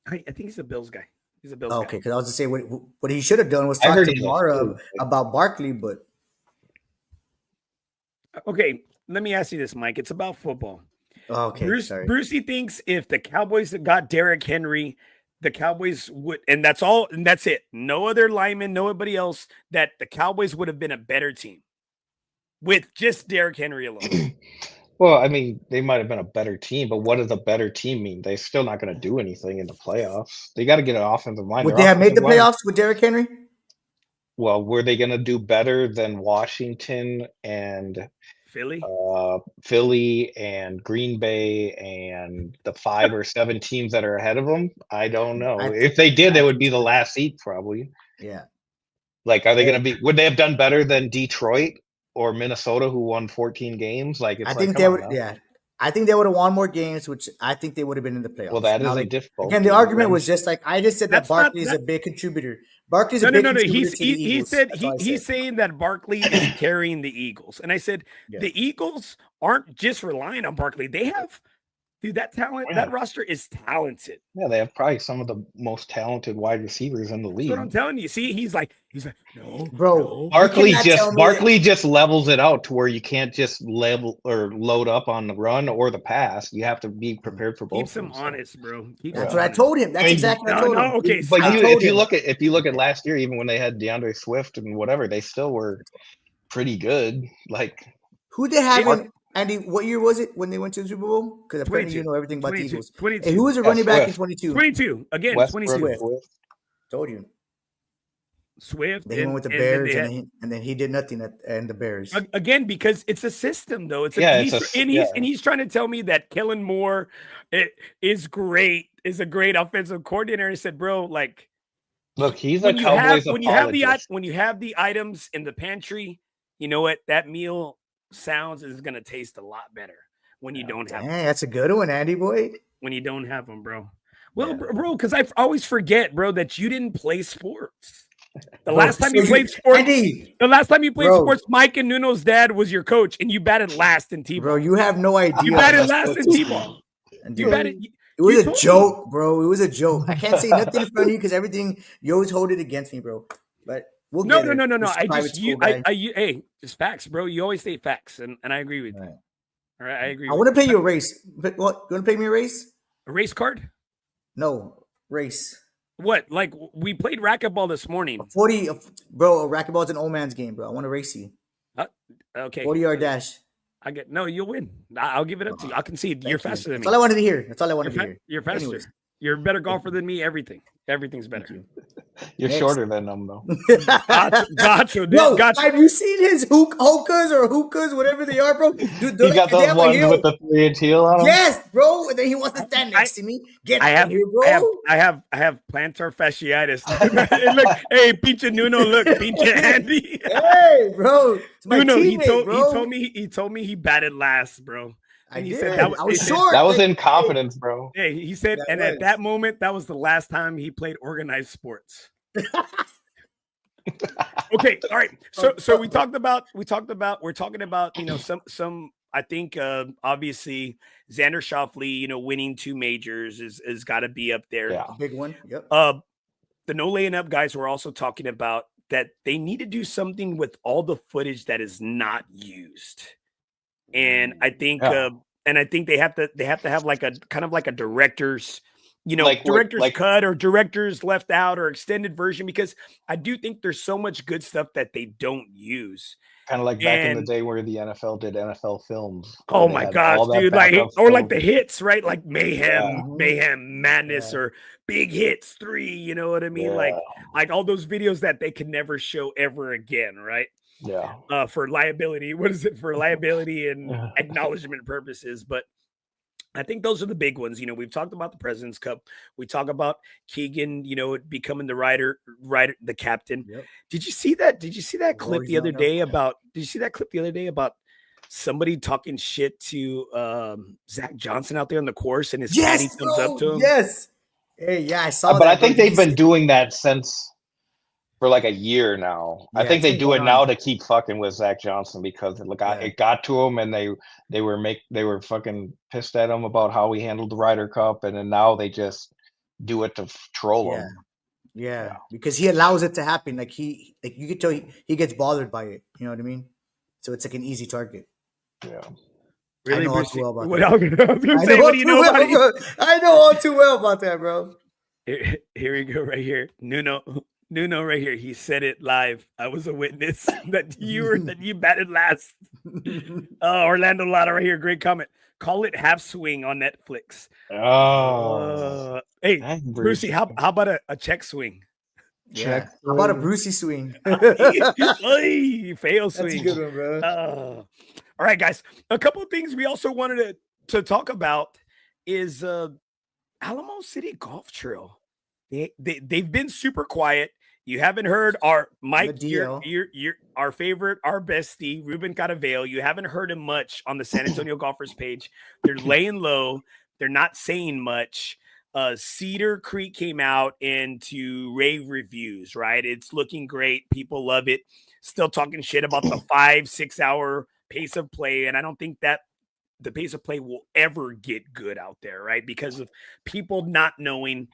S3: I think he's a Bills guy. He's a Bills guy.
S4: Okay, because I was to say what he should have done was talk to Mara about Barkley, but.
S3: Okay, let me ask you this, Mike. It's about football.
S4: Okay,
S3: Brucey thinks if the Cowboys got Derrick Henry, the Cowboys would, and that's all, and that's it. No other linemen, nobody else, that the Cowboys would have been a better team with just Derrick Henry alone.
S5: Well, I mean, they might have been a better team, but what does a better team mean? They're still not going to do anything in the playoffs. They got to get an offensive line.
S4: Would they have made the playoffs with Derrick Henry?
S5: Well, were they going to do better than Washington and Philly and Green Bay and the 5 or 7 teams that are ahead of them? I don't know. If they did, they would be the last seed probably.
S4: Yeah.
S5: Like, are they going to be? Would they have done better than Detroit or Minnesota, who won 14 games? Like,
S4: I think they would. Yeah, I think they would have won more games, which I think they would have been in the playoffs.
S5: Well, that is a difficult.
S4: Again, the argument was just like I just said that Barkley is a big contributor. Barkley's a big contributor.
S3: He's saying that Barkley is carrying the Eagles, and I said the Eagles aren't just relying on Barkley. They have. Dude, that talent, that roster is talented.
S5: Yeah, they have probably some of the most talented wide receivers in the league.
S3: That's what I'm telling you. See, he's like, no,
S4: bro.
S5: Barkley just levels it out to where you can't just level or load up on the run or the pass. You have to be prepared for both.
S3: Keeps him honest, bro.
S4: That's what I told him. That's exactly what I told him.
S3: Okay,
S5: but if you look at last year, even when they had DeAndre Swift and whatever, they still were pretty good. Like,
S4: who they have? Andy, what year was it when they went to the Super Bowl? Because apparently
S3: 22.
S4: you know everything about the
S3: 22.
S4: Eagles.
S3: 22.
S4: Hey, who was the
S5: Yeah,
S4: running back in
S5: Swift.
S4: 22?
S3: 22. Again,
S5: Westbrook,
S3: 22.
S5: Swift.
S4: Told you.
S3: Swift.
S4: Then he went with the Bears, and then he did nothing and the Bears.
S3: Again, because it's a system, though. He's trying to tell me that Kellen Moore is great, is a great offensive coordinator. And I said, bro, like,
S5: look, he's
S3: when
S5: a
S3: you
S5: Cowboys
S3: have
S5: apologist.
S3: when you have the items in the pantry, you know what? That meal is gonna taste a lot better when you don't have them.
S4: That's a good one, Andy boy.
S3: When you don't have them, bro. Well, bro, because I always forget, bro, that you didn't play sports. The last time you played sports, Mike and Nuno's dad was your coach, and you batted last in T-ball.
S4: Bro, you have no idea.
S3: You batted last in T-ball. It
S4: was a joke, bro. It was a joke. I can't say nothing in front of you because everything you always hold it against me, bro. But we'll
S3: no.
S4: Hey,
S3: just facts, bro. You always say facts, and I agree with you. All right, I agree.
S4: I want to pay you a race. But what? You want to pay me a race?
S3: A race card?
S4: No, race.
S3: What? Like we played racquetball this morning.
S4: 40, bro. Racquetball's an old man's game, bro. I want to race you.
S3: Okay.
S4: 40-yard dash.
S3: You'll win. I'll give it up to you. I can see you're faster than me.
S4: That's all I wanted to hear. That's all I wanted to hear.
S3: You're faster. Anyways. You're a better golfer than me. Everything's better.
S5: You're shorter than them, though.
S3: Gotcha, dude.
S4: Yo, have you seen his hookahs, whatever they are, bro? Dude,
S5: he got those ones with the 3 and teal on them?
S4: Yes, bro. And then he wants to stand next to me. Get out here, bro.
S3: I have plantar fasciitis. Look, hey, pinche Nuno, look, pinche Andy.
S4: Hey, bro.
S3: Nuno, he told me he batted last, bro. And he said
S4: I was short.
S5: That was in confidence, bro.
S3: Hey, he said, at that moment, that was the last time he played organized sports. Okay, all right. So we're talking about, some I think obviously Xander Schauffele, winning 2 majors is got to be up there.
S4: Yeah, big one. Yep.
S3: The no laying up guys were also talking about that they need to do something with all the footage that is not used. And I think, they have to have like a kind of like a director's, cut or director's left out or extended version, because I do think there's so much good stuff that they don't use.
S5: Kind of like back in the day where the NFL did NFL films.
S3: Oh my gosh, dude! Like the hits, right? Like Mayhem, Madness, or Big Hits 3. You know what I mean?
S5: Yeah.
S3: Like all those videos that they can never show ever again, right?
S5: Yeah.
S3: For liability. What is it? For liability and acknowledgement purposes. But I think those are the big ones. We've talked about the President's Cup. We talk about Keegan, becoming the the captain. Yep. Did you see that clip the other day about somebody talking shit to Zach Johnson out there on the course, and his caddy comes up to him?
S4: Yes. Hey, yeah, I saw that.
S5: But I think they've been doing that for like a year now. I think they do it now to keep fucking with Zach Johnson, because it got to him, and they were fucking pissed at him about how he handled the Ryder Cup, and then now they just do it to troll him.
S4: Yeah, because he allows it to happen. Like you could tell he gets bothered by it. You know what I mean? So it's like an easy target.
S5: Yeah.
S3: Really,
S4: I know all too well about
S3: that.
S4: I know all too well about that, bro.
S3: Here we go, right here. Nuno right here. He said it live. I was a witness that you batted last. Orlando Lada right here. Great comment. Call it Half Swing on Netflix. Hey, Brucey, how about a check swing?
S4: Yeah. How about a Brucey swing?
S3: Fail swing.
S4: That's a good one, bro.
S3: All right, guys. A couple of things we also wanted to talk about is Alamo City Golf Trail. They've been super quiet. You haven't heard our Mike, our favorite, our bestie, Ruben Caravale. You haven't heard him much on the San Antonio Golfers page. They're laying low. They're not saying much. Cedar Creek came out into rave reviews, right? It's looking great. People love it. Still talking shit about the 5-6 hour pace of play. And I don't think that the pace of play will ever get good out there, right? Because of people not knowing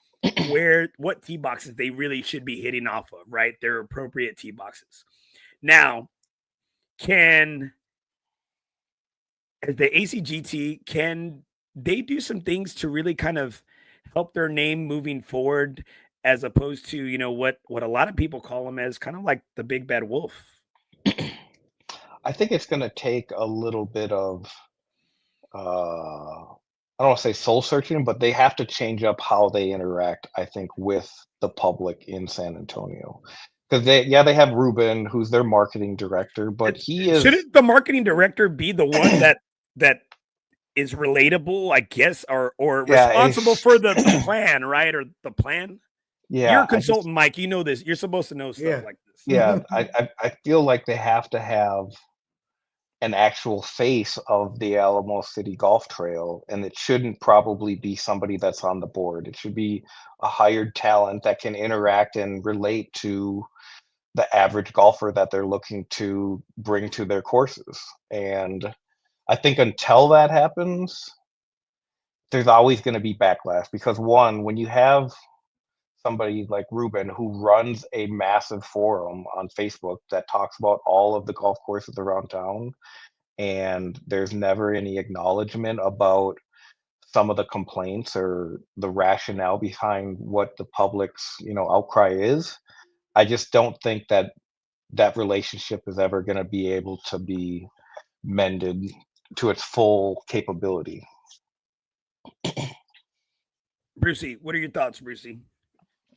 S3: what tee boxes they really should be hitting off of, right? Their appropriate tee boxes. Now, as the ACGT, can they do some things to really kind of help their name moving forward, as opposed to, what a lot of people call them as kind of like the big bad wolf?
S5: I think it's going to take a little bit of I don't want to say soul searching, but they have to change up how they interact, I think, with the public in San Antonio. Because they have Ruben, who's their marketing director, but he is.
S3: Shouldn't the marketing director be the one that is relatable, I guess, or responsible for the plan, right? Or the plan?
S5: Yeah.
S3: You're a consultant, Mike. You know this. You're supposed to know stuff like this.
S5: Yeah. I feel like they have to have an actual face of the Alamo City Golf Trail, and it shouldn't probably be somebody that's on the board. It should be a hired talent that can interact and relate to the average golfer that they're looking to bring to their courses. And I think until that happens, there's always going to be backlash, because one, when you have somebody like Ruben who runs a massive forum on Facebook that talks about all of the golf courses around town, and there's never any acknowledgement about some of the complaints or the rationale behind what the public's outcry is, I just don't think that relationship is ever going to be able to be mended to its full capability.
S3: Brucey, what are your thoughts, Brucey?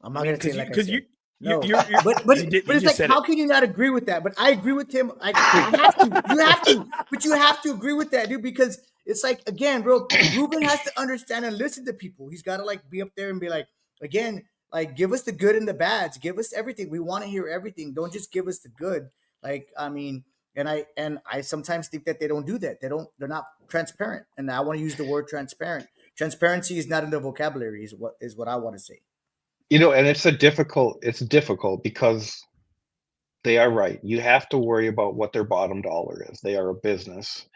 S4: I'm not going to say like I said. No,
S3: but
S4: it's like, how can you not agree with that? But I agree with him. I have to. You have to. But you have to agree with that, dude, because it's like, again, bro, Ruben has to understand and listen to people. He's got to like be up there and be like, again, like, give us the good and the bads. Give us everything. We want to hear everything. Don't just give us the good. Like, I mean, and I sometimes think that they don't do that. They're not transparent. And I want to use the word transparent. Transparency is not in the vocabulary, is what I want to say.
S5: And it's difficult because they are right. You have to worry about what their bottom dollar is. They are a business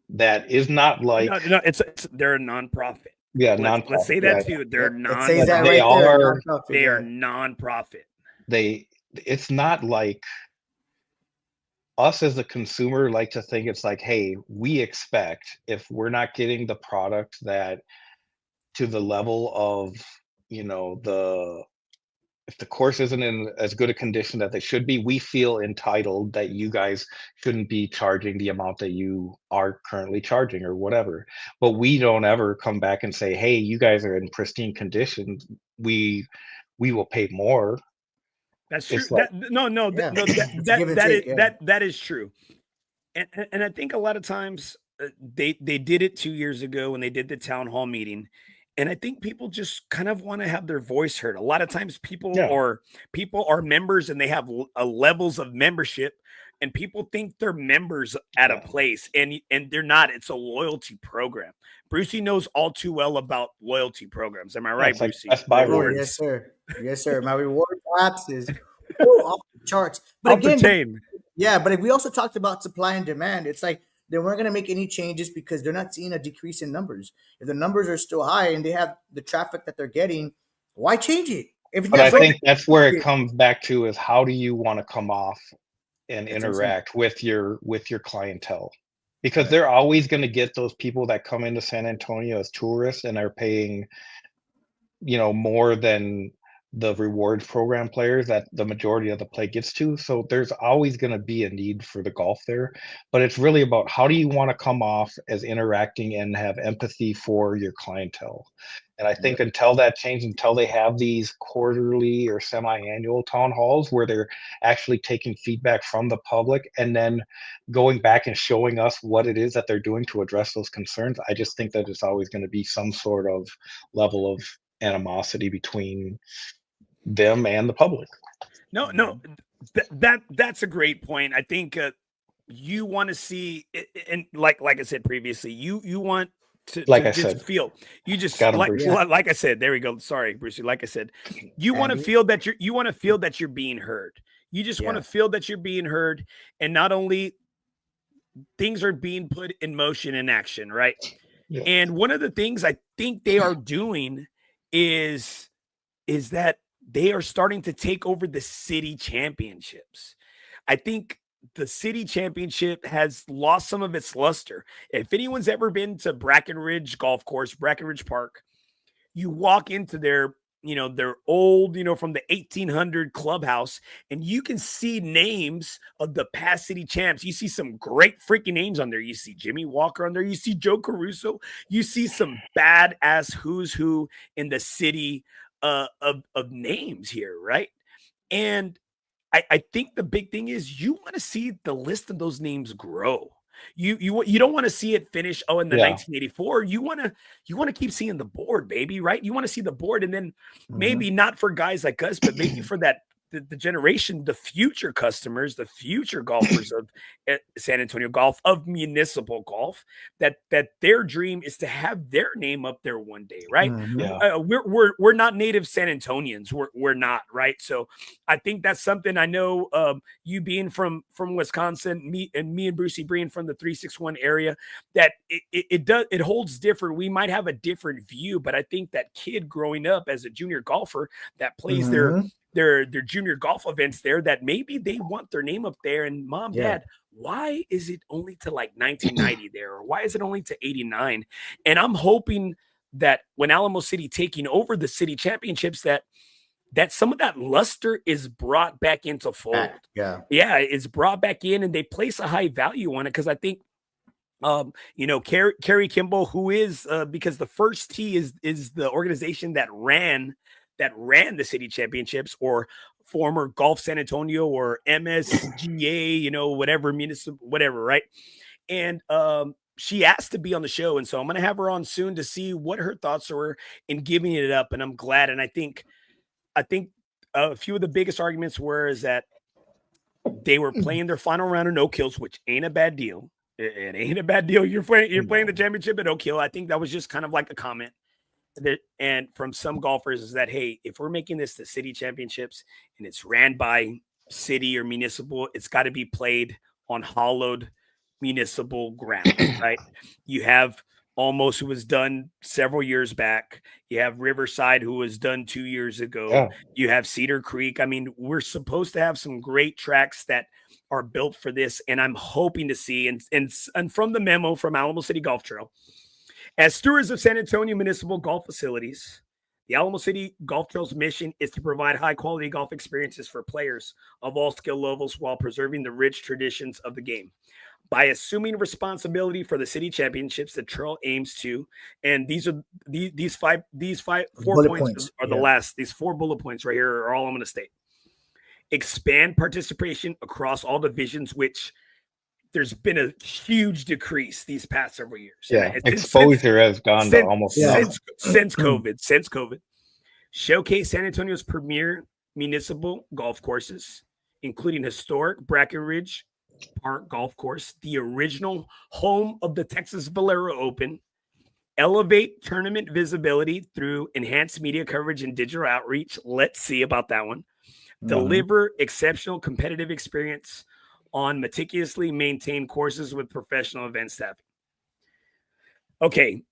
S5: that is not like
S3: they're a nonprofit.
S5: Yeah,
S3: nonprofit. Let's say that too. They're
S4: nonprofit.
S3: They are nonprofit.
S5: It's not like us as a consumer like to think it's like, hey, we expect, if we're not getting the product that to the level of if the course isn't in as good a condition that they should be, we feel entitled that you guys shouldn't be charging the amount that you are currently charging or whatever. But we don't ever come back and say, hey, you guys are in pristine condition, we will pay more.
S3: That's true. Like, that is true. And I think a lot of times they did it 2 years ago when they did the town hall meeting. And I think people just kind of want to have their voice heard. A lot of times people are members and they have levels of membership, and people think they're members at a place, and they're not. It's a loyalty program. Brucey knows all too well about loyalty programs. Am I right, Brucey?
S5: That's my word.
S4: Yes, sir. Yes, sir. My reward apps is off the charts. But
S3: off the chain.
S4: Yeah, but we also talked about supply and demand. It's like, they weren't going to make any changes because they're not seeing a decrease in numbers. If the numbers are still high and they have the traffic that they're getting, why change it?
S5: But I think that's where it comes back to, is how do you want to come off and interact with your clientele? Because they're always going to get those people that come into San Antonio as tourists and are paying, more than the rewards program players that the majority of the play gets to. So there's always going to be a need for the golf there, but it's really about how do you want to come off as interacting and have empathy for your clientele. And I think until that changes, until they have these quarterly or semi-annual town halls where they're actually taking feedback from the public and then going back and showing us what it is that they're doing to address those concerns, I just think that it's always going to be some sort of level of animosity between them and the public.
S3: No, that's a great point. I think you want to see, and like I said previously, you want to feel. You just like I said. There we go. Sorry, Brucey. Like I said, you want to feel that you're being heard. You just want to feel that you're being heard, and not only things are being put in motion in action, right? Yeah. And one of the things I think they are doing is that they are starting to take over the city championships. I think the city championship has lost some of its luster. If anyone's ever been to Brackenridge Golf Course, Brackenridge Park, you walk into there they're old, from the 1800 clubhouse, and you can see names of the past city champs. You see some great freaking names on there. You see Jimmy Walker on there. You see Joe Caruso. You see some badass who's who in the city of names here, right? And I think the big thing is you want to see the list of those names grow. You don't want to see it finish. Oh, in the 1984, you want to keep seeing the board, baby, right? You want to see the board, and then maybe not for guys like us, but maybe for the generation, the future customers, the future golfers of San Antonio Golf, of municipal golf, that their dream is to have their name up there one day, right? We're not native San Antonians, we're not, right? So I think that's something. I know you being from Wisconsin, me and Brucey being from the 361 area, that it holds different. We might have a different view, but I think that kid growing up as a junior golfer that plays their junior golf events there, that maybe they want their name up there, and mom, dad, why is it only to like 1990 there? Or why is it only to 89? And I'm hoping that when Alamo City taking over the city championships, that some of that luster is brought back into fold. It's brought back in, and they place a high value on it. Cause I think, Kerry Kimball, who is, because the First Tee is the organization that ran the city championships, or former Golf San Antonio, or MSGA, whatever, municipal, whatever, right? And she asked to be on the show, and so I'm going to have her on soon to see what her thoughts were in giving it up. And I'm glad. And I think a few of the biggest arguments is that they were playing their final round of no kills, which ain't a bad deal. It ain't a bad deal. You're playing the championship at no kill. I think that was just kind of like a comment. And from some golfers is that, hey, if we're making this the city championships and it's ran by city or municipal, it's got to be played on hollowed municipal ground, right? You have Almost, who was done several years back. You have Riverside, who was done 2 years ago. You have Cedar Creek. I mean, we're supposed to have some great tracks that are built for this, and I'm hoping to see, and from the memo from Alamo City Golf Trail, as stewards of San Antonio Municipal Golf Facilities, the Alamo City Golf Trail's mission is to provide high-quality golf experiences for players of all skill levels while preserving the rich traditions of the game. By assuming responsibility for the city championships, the trail aims to, and these 4 points are the last. These 4 bullet points right here are all I'm going to state. Expand participation across all divisions, which there's been a huge decrease these past several years.
S5: Exposure has gone to almost
S3: since COVID. Showcase San Antonio's premier municipal golf courses, including historic Brackenridge Park Golf Course, the original home of the Texas Valero Open. Elevate tournament visibility through enhanced media coverage and digital outreach. Let's see about that one. Deliver exceptional competitive experience on meticulously maintained courses with professional event staffing. Okay,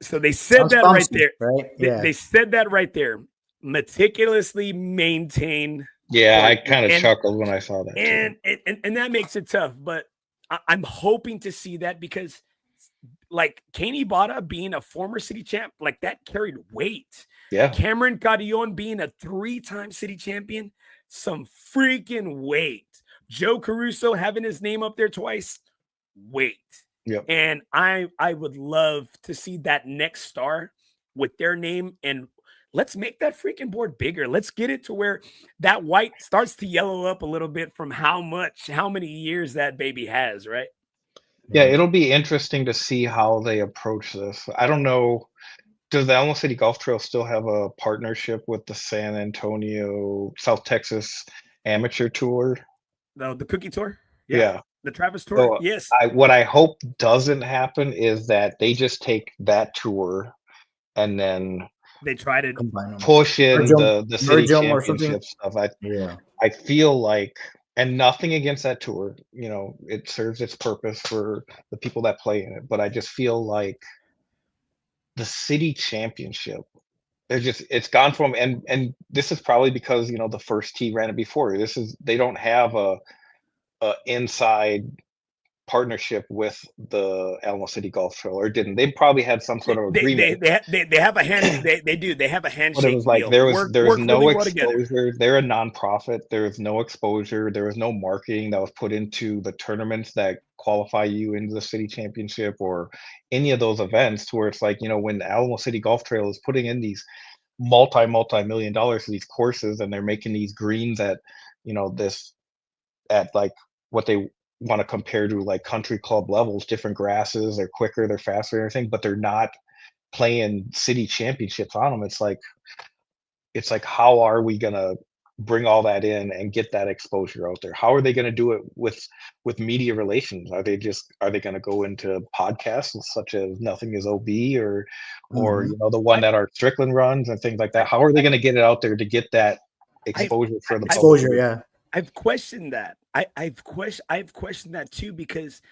S3: so they said that right there. Right? They said that right there. Meticulously maintain.
S5: Yeah, I kind of chuckled when I saw that.
S3: And that makes it tough, but I'm hoping to see that, because like Kane Ibata being a former city champ, like that carried weight.
S5: Yeah.
S3: Cameron Cadillon being a 3-time city champion, some freaking weight. Joe Caruso having his name up there twice, weight.
S5: Yep.
S3: And I would love to see that next star with their name, and let's make that freaking board bigger. Let's get it to where that white starts to yellow up a little bit from how many years that baby has, right?
S5: Yeah, it'll be interesting to see how they approach this. I don't know. Does the Alamo City Golf Trail still have a partnership with the San Antonio, South Texas Amateur Tour?
S3: The Cookie Tour?
S5: Yeah.
S3: The Travis Tour?
S5: So
S3: yes.
S5: What I hope doesn't happen is that they just take that tour and then
S3: they try to
S5: push in the city championship stuff. I feel like, and nothing against that tour, it serves its purpose for the people that play in it, but I just feel like the city championship, it's gone from, and this is probably because the First Tee ran it before. They don't have a inside partnership with the Alamo City Golf Trail, or didn't. They probably had some sort of agreement.
S3: They have a hand. They do. They have a handshake.
S5: But it was like
S3: deal.
S5: there was no
S3: really well together.
S5: exposure. They're a nonprofit. There was no exposure. There was no marketing that was put into the tournaments that qualify you into the city championship or any of those events. To where it's like, when Alamo City Golf Trail is putting in these multi-million dollars for these courses, and they're making these greens at this at like what they want to compare to like country club levels, different grasses, they're quicker, they're faster, and everything, but they're not playing city championships on them. It's like how are we gonna bring all that in and get that exposure out there? How are they gonna do it with media relations? Are they gonna go into podcasts such as Nothing Is OB or the one that Art Strickland runs and things like that? How are they gonna get it out there to get that exposure for the
S4: exposure?
S5: public?
S4: Yeah,
S3: I've questioned that. I've questioned that too, because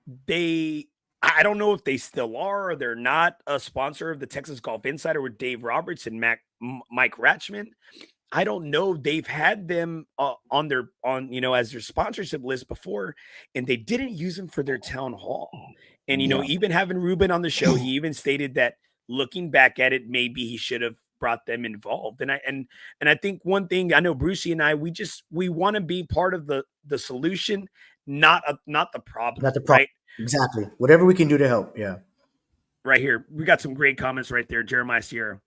S3: I don't know if they still are or they're not a sponsor of the Texas Golf Insider with Dave Roberts and Mike Ratchman. I don't know. They've had them on as their sponsorship list before, and they didn't use them for their town hall. And even having Ruben on the show, he even stated that looking back at it, maybe he should have brought them involved. And I think one thing, I know Brucey and I, we want to be part of the solution, not the problem.
S4: Not the problem. Right? Exactly. Whatever we can do to help. Yeah.
S3: Right here. We got some great comments right there. Jeremiah Sierra.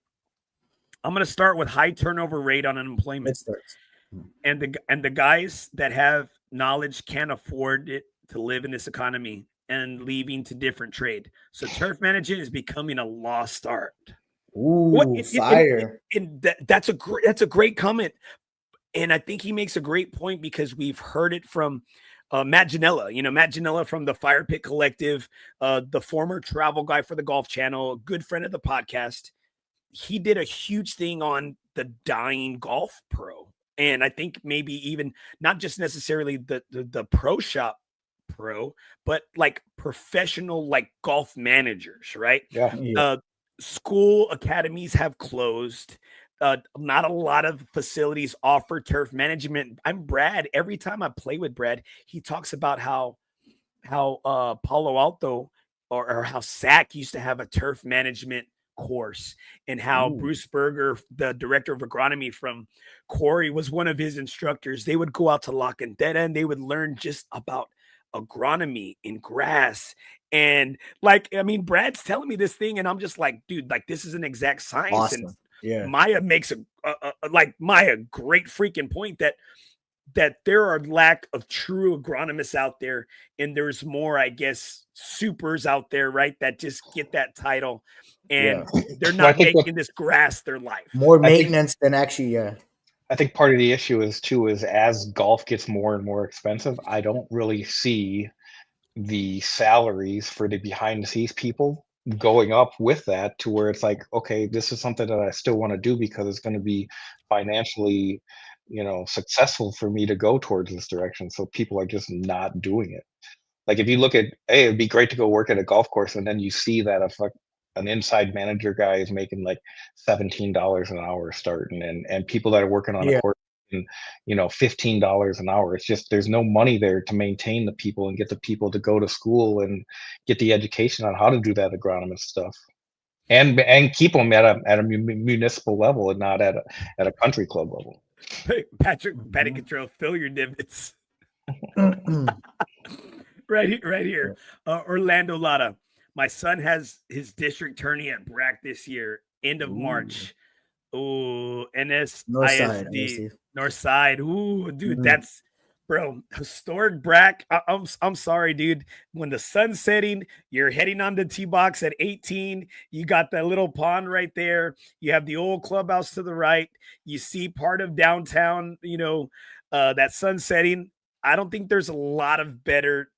S3: I'm going to start with high turnover rate on unemployment. And the guys that have knowledge can't afford it to live in this economy and leaving to different trade. So turf management is becoming a lost art.
S4: Ooh, fire.
S3: That's a great comment. And I think he makes a great point, because we've heard it from Matt Janella. Matt Janella from the Fire Pit Collective, the former travel guy for the Golf Channel, a good friend of the podcast. He did a huge thing on the dying golf pro. And I think maybe even not just necessarily the pro shop pro, but like professional, like golf managers, right?
S5: Yeah.
S3: School academies have closed. Not a lot of facilities offer turf management. I'm Brad. Every time I play with Brad, he talks about how Palo Alto or how SAC used to have a turf management course, and how Bruce Berger, the director of agronomy from Quarry, was one of his instructors. They would go out to La Cantera and they would learn just about agronomy in grass. And Brad's telling me this thing, and I'm just like, dude, like this is an exact science.
S4: Awesome.
S3: And
S4: yeah,
S3: Maya makes a great freaking point that there are lack of true agronomists out there, and there's more, I guess, supers out there, right, that just get that title, and they're not making this grass their life.
S4: More maintenance than actually,
S5: I think part of the issue is as golf gets more and more expensive, I don't really see the salaries for the behind the scenes people going up with that, to where it's like, okay, this is something that I still want to do because it's going to be financially, successful for me to go towards this direction. So people are just not doing it. Like if you look at, hey, it'd be great to go work at a golf course, and then you see that an inside manager guy is making like $17 an hour starting, and people that are working on a course, and $15 an hour. It's just, there's no money there to maintain the people and get the people to go to school and get the education on how to do that agronomist stuff, and keep them at a municipal level and not at a country club level.
S3: Hey, Patty Control, fill your divots. right here. Orlando Lotta. My son has his district tourney at BRAC this year, end of March. Ooh, NSISD. North Side. Ooh, dude, that's, bro, historic BRAC. I'm sorry, dude. When the sun's setting, you're heading on the tee box at 18. You got that little pond right there. You have the old clubhouse to the right. You see part of downtown, that sun setting. I don't think there's a lot of better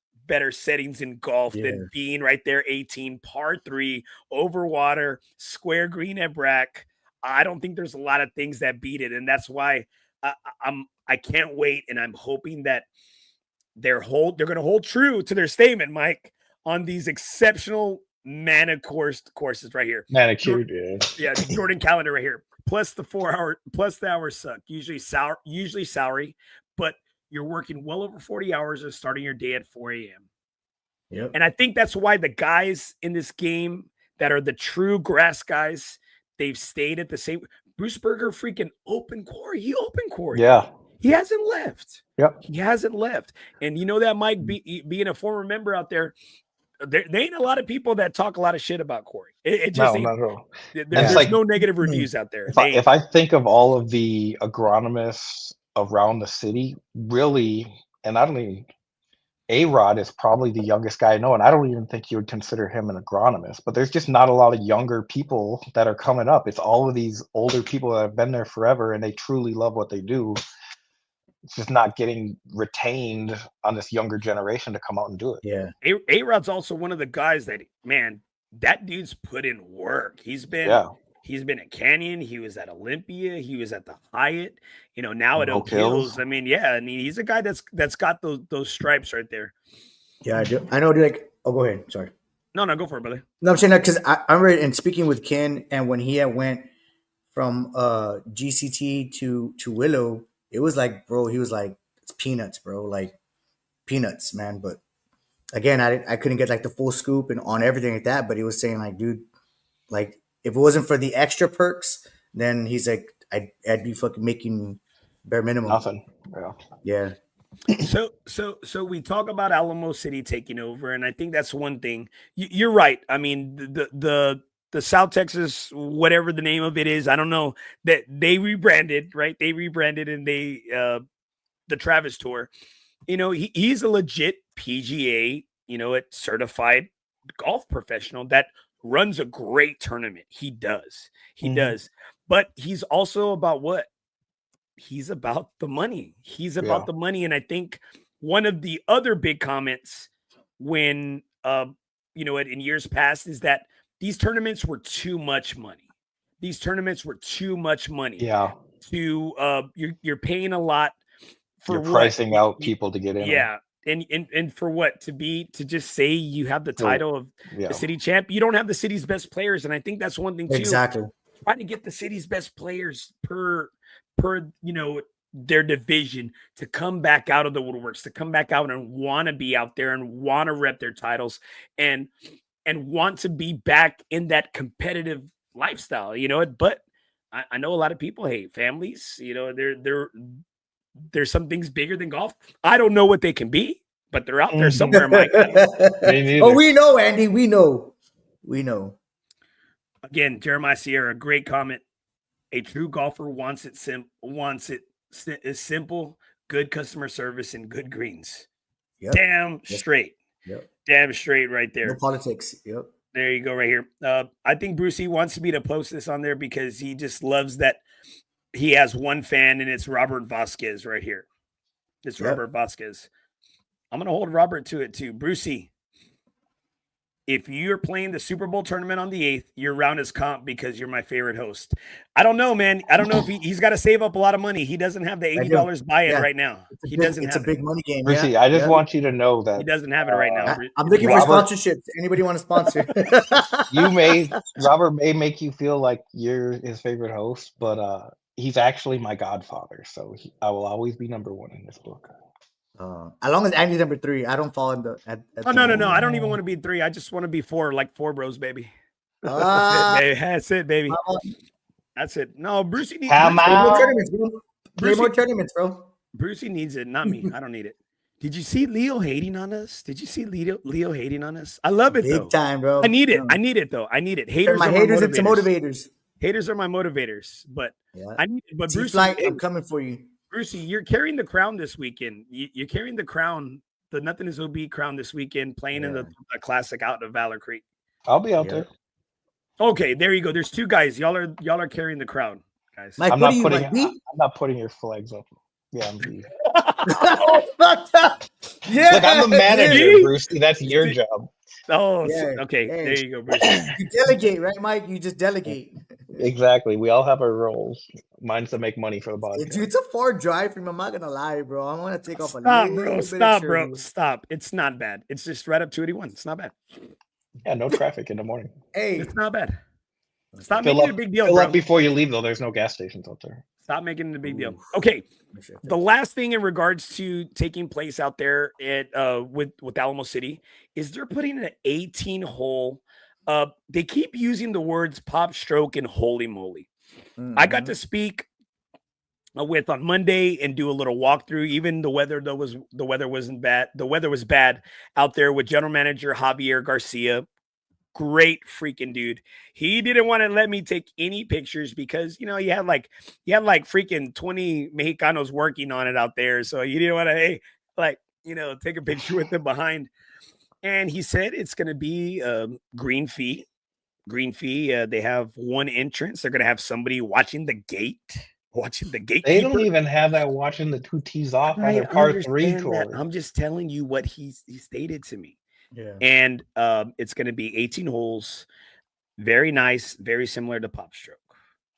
S3: settings in golf than being right there, 18, par 3, over water, square green at BRAC. I don't think there's a lot of things that beat it, and that's why I can't wait, and I'm hoping that they're going to hold true to their statement, Mike, on these exceptional courses right here.
S5: Manicured,
S3: Jordan Calendar right here. Plus the hours suck. Usually salary, but you're working well over 40 hours and starting your day at 4 a.m.
S4: Yep.
S3: And I think that's why the guys in this game that are the true grass guys, they've stayed at the same. Bruce Berger freaking open quarry. He open quarry.
S5: Yeah.
S3: He hasn't left.
S5: Yep.
S3: He hasn't left. And you know that, Mike, being a former member out there ain't a lot of people that talk a lot of shit about Corey. It just
S5: No, not at all.
S3: there's
S5: like,
S3: no negative reviews out there.
S5: If I think of all of the agronomists around the city, really, and I don't even, A-Rod is probably the youngest guy I know, and I don't even think you would consider him an agronomist, but there's just not a lot of younger people that are coming up. It's all of these older people that have been there forever, and they truly love what they do. It's just not getting retained on this younger generation to come out and do it.
S4: Yeah.
S3: A-Rod's also one of the guys that, man, that dude's put in work. He's been at Canyon. He was at Olympia. He was at the Hyatt. You know, now at Oak Hills. I mean, he's a guy that's got those stripes right there.
S4: Yeah, I do. I know. Like, oh, go ahead. Sorry.
S3: No, go for it, brother.
S4: No, I'm saying that because I remember and speaking with Ken, and when he had went from GCT to Willow, it was like, bro, he was like, it's peanuts, bro, like peanuts, man. But again, I couldn't get like the full scoop and on everything like that. But he was saying like, dude, like if it wasn't for the extra perks, then he's like, I'd be fucking making bare minimum.
S5: Nothing.
S4: Yeah.
S3: So we talk about Alamo City taking over, and I think that's one thing. You're right. I mean, the South Texas, whatever the name of it is, I don't know, that they rebranded, right? They rebranded and they the Travis Tour. You know, he's a legit PGA, you know, a certified golf professional that runs a great tournament. He does. He does. But he's also about what? He's about the money. He's about the money. And I think one of the other big comments when you know, in years past is that these tournaments were too much money. These tournaments were too much money.
S5: Yeah.
S3: You're paying a lot for
S5: you're pricing out people to get in.
S3: Yeah. And for what? To just say you have the title of the city champ. You don't have the city's best players. And I think that's one thing too.
S4: Exactly.
S3: Trying to get the city's best players per you know, their division to come back out of the woodworks, to come back out and want to be out there and want to rep their titles and want to be back in that competitive lifestyle, you know. But I know a lot of people hate families, you know, there's some things bigger than golf. I don't know what they can be, but they're out there somewhere. Mike.
S4: Oh, we know, Andy. We know.
S3: Again, Jeremiah Sierra, great comment. A true golfer wants it simple, good customer service, and good greens.
S4: Yep.
S3: Damn straight.
S4: Yep.
S3: Damn straight right there.
S4: No politics. Yep.
S3: There you go right here. I think Brucey wants me to post this on there because he just loves that he has one fan, and it's Robert Vasquez right here. It's Robert Vasquez. I'm going to hold Robert to it too. Brucey, if you're playing the Super Bowl tournament on the 8th, your round is comp because you're my favorite host. I don't know, man. I don't know if he's got to save up a lot of money. He doesn't have the $80 buy-in right now. He doesn't have
S4: it. It's a big money game.
S5: Brucey, I just want you to know that
S3: he doesn't have it right now.
S4: I'm looking for sponsorships. Anybody want to sponsor?
S5: Robert may make you feel like you're his favorite host, but he's actually my godfather. So I will always be number one in this book.
S4: As long as Andy's number 3, I don't fall in the.
S3: No. I don't even want to be 3. I just want to be 4, like FOREBROS, baby. That's it, baby. That's it. No, Brucey needs
S4: more tournaments, bro.
S3: Brucey needs it, not me. I don't need it. Did you see Leo hating on us? Leo hating on us? I love it though.
S4: Big time, bro.
S3: I need it. I need it though. I need it. Haters
S4: my
S3: are
S4: haters
S3: my
S4: and some motivators.
S3: Haters are my motivators, but I need it. But Brucey,
S4: I'm coming for you.
S3: Brucey, you're carrying the crown this weekend. You're carrying the crown, the Nothing Is OB crown this weekend, playing in the classic out of Valor Creek.
S5: I'll be out there. Okay,
S3: there you go. There's 2 guys. Y'all are carrying the crown, guys.
S4: Mike,
S5: I'm not putting your flags up. Yeah, I'm
S4: yeah.
S5: Look, I'm the manager, Brucey. That's your job.
S3: Oh, okay. Hey. There you go, Bruce.
S4: You delegate, right, Mike? You just delegate.
S5: Exactly. We all have our roles. Mine's to make money for the body.
S4: It's a far drive from. I'm not gonna lie, bro. I want to take off a
S3: Stop. It's not bad. It's just right up 281. It's not bad.
S5: Yeah, no traffic in the morning.
S3: Hey, it's not bad. Stop making it a big deal,
S5: fill
S3: bro.
S5: up before you leave, though. There's no gas stations out there.
S3: Stop making it a big deal. Okay. The last thing in regards to taking place out there at with Alamo City is they're putting an 18-hole. They keep using the words pop stroke and holy moly. I got to speak with on Monday and do a little walkthrough. Even the weather wasn't bad. The weather was bad out there with general manager Javier Garcia. Great freaking dude. He didn't want to let me take any pictures because you had like freaking 20 Mexicanos working on it out there. So you didn't want to take a picture with them behind. And he said it's going to be green fee. They have one entrance. They're going to have somebody watching the gate.
S5: They don't even have that watching the two tees off on their par 3 course.
S3: I'm just telling you what he stated to me.
S4: Yeah.
S3: And it's going to be 18 holes. Very nice. Very similar to Pop Stroke.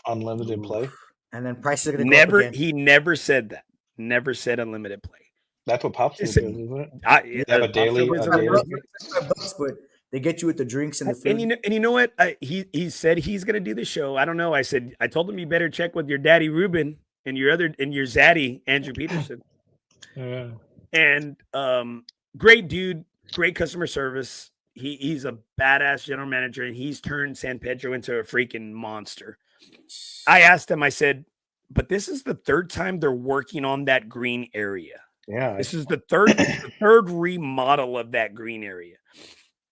S5: Unlimited play.
S4: And then prices are going to go up again.
S3: He never said that. Never said unlimited play.
S5: That's what Pop Stroke is, isn't it?
S3: You
S5: have a daily.
S4: But they get you with the drinks and the food.
S3: And you know what? He said he's going to do the show. I don't know. I told him you better check with your daddy Ruben and your zaddy Andrew Peterson.
S5: Yeah.
S3: And great dude, great customer service. He's a badass general manager, and he's turned San Pedro into a freaking monster. I asked him. I said, "But this is the third time they're working on that green area.
S5: Yeah,
S3: this is the third remodel of that green area."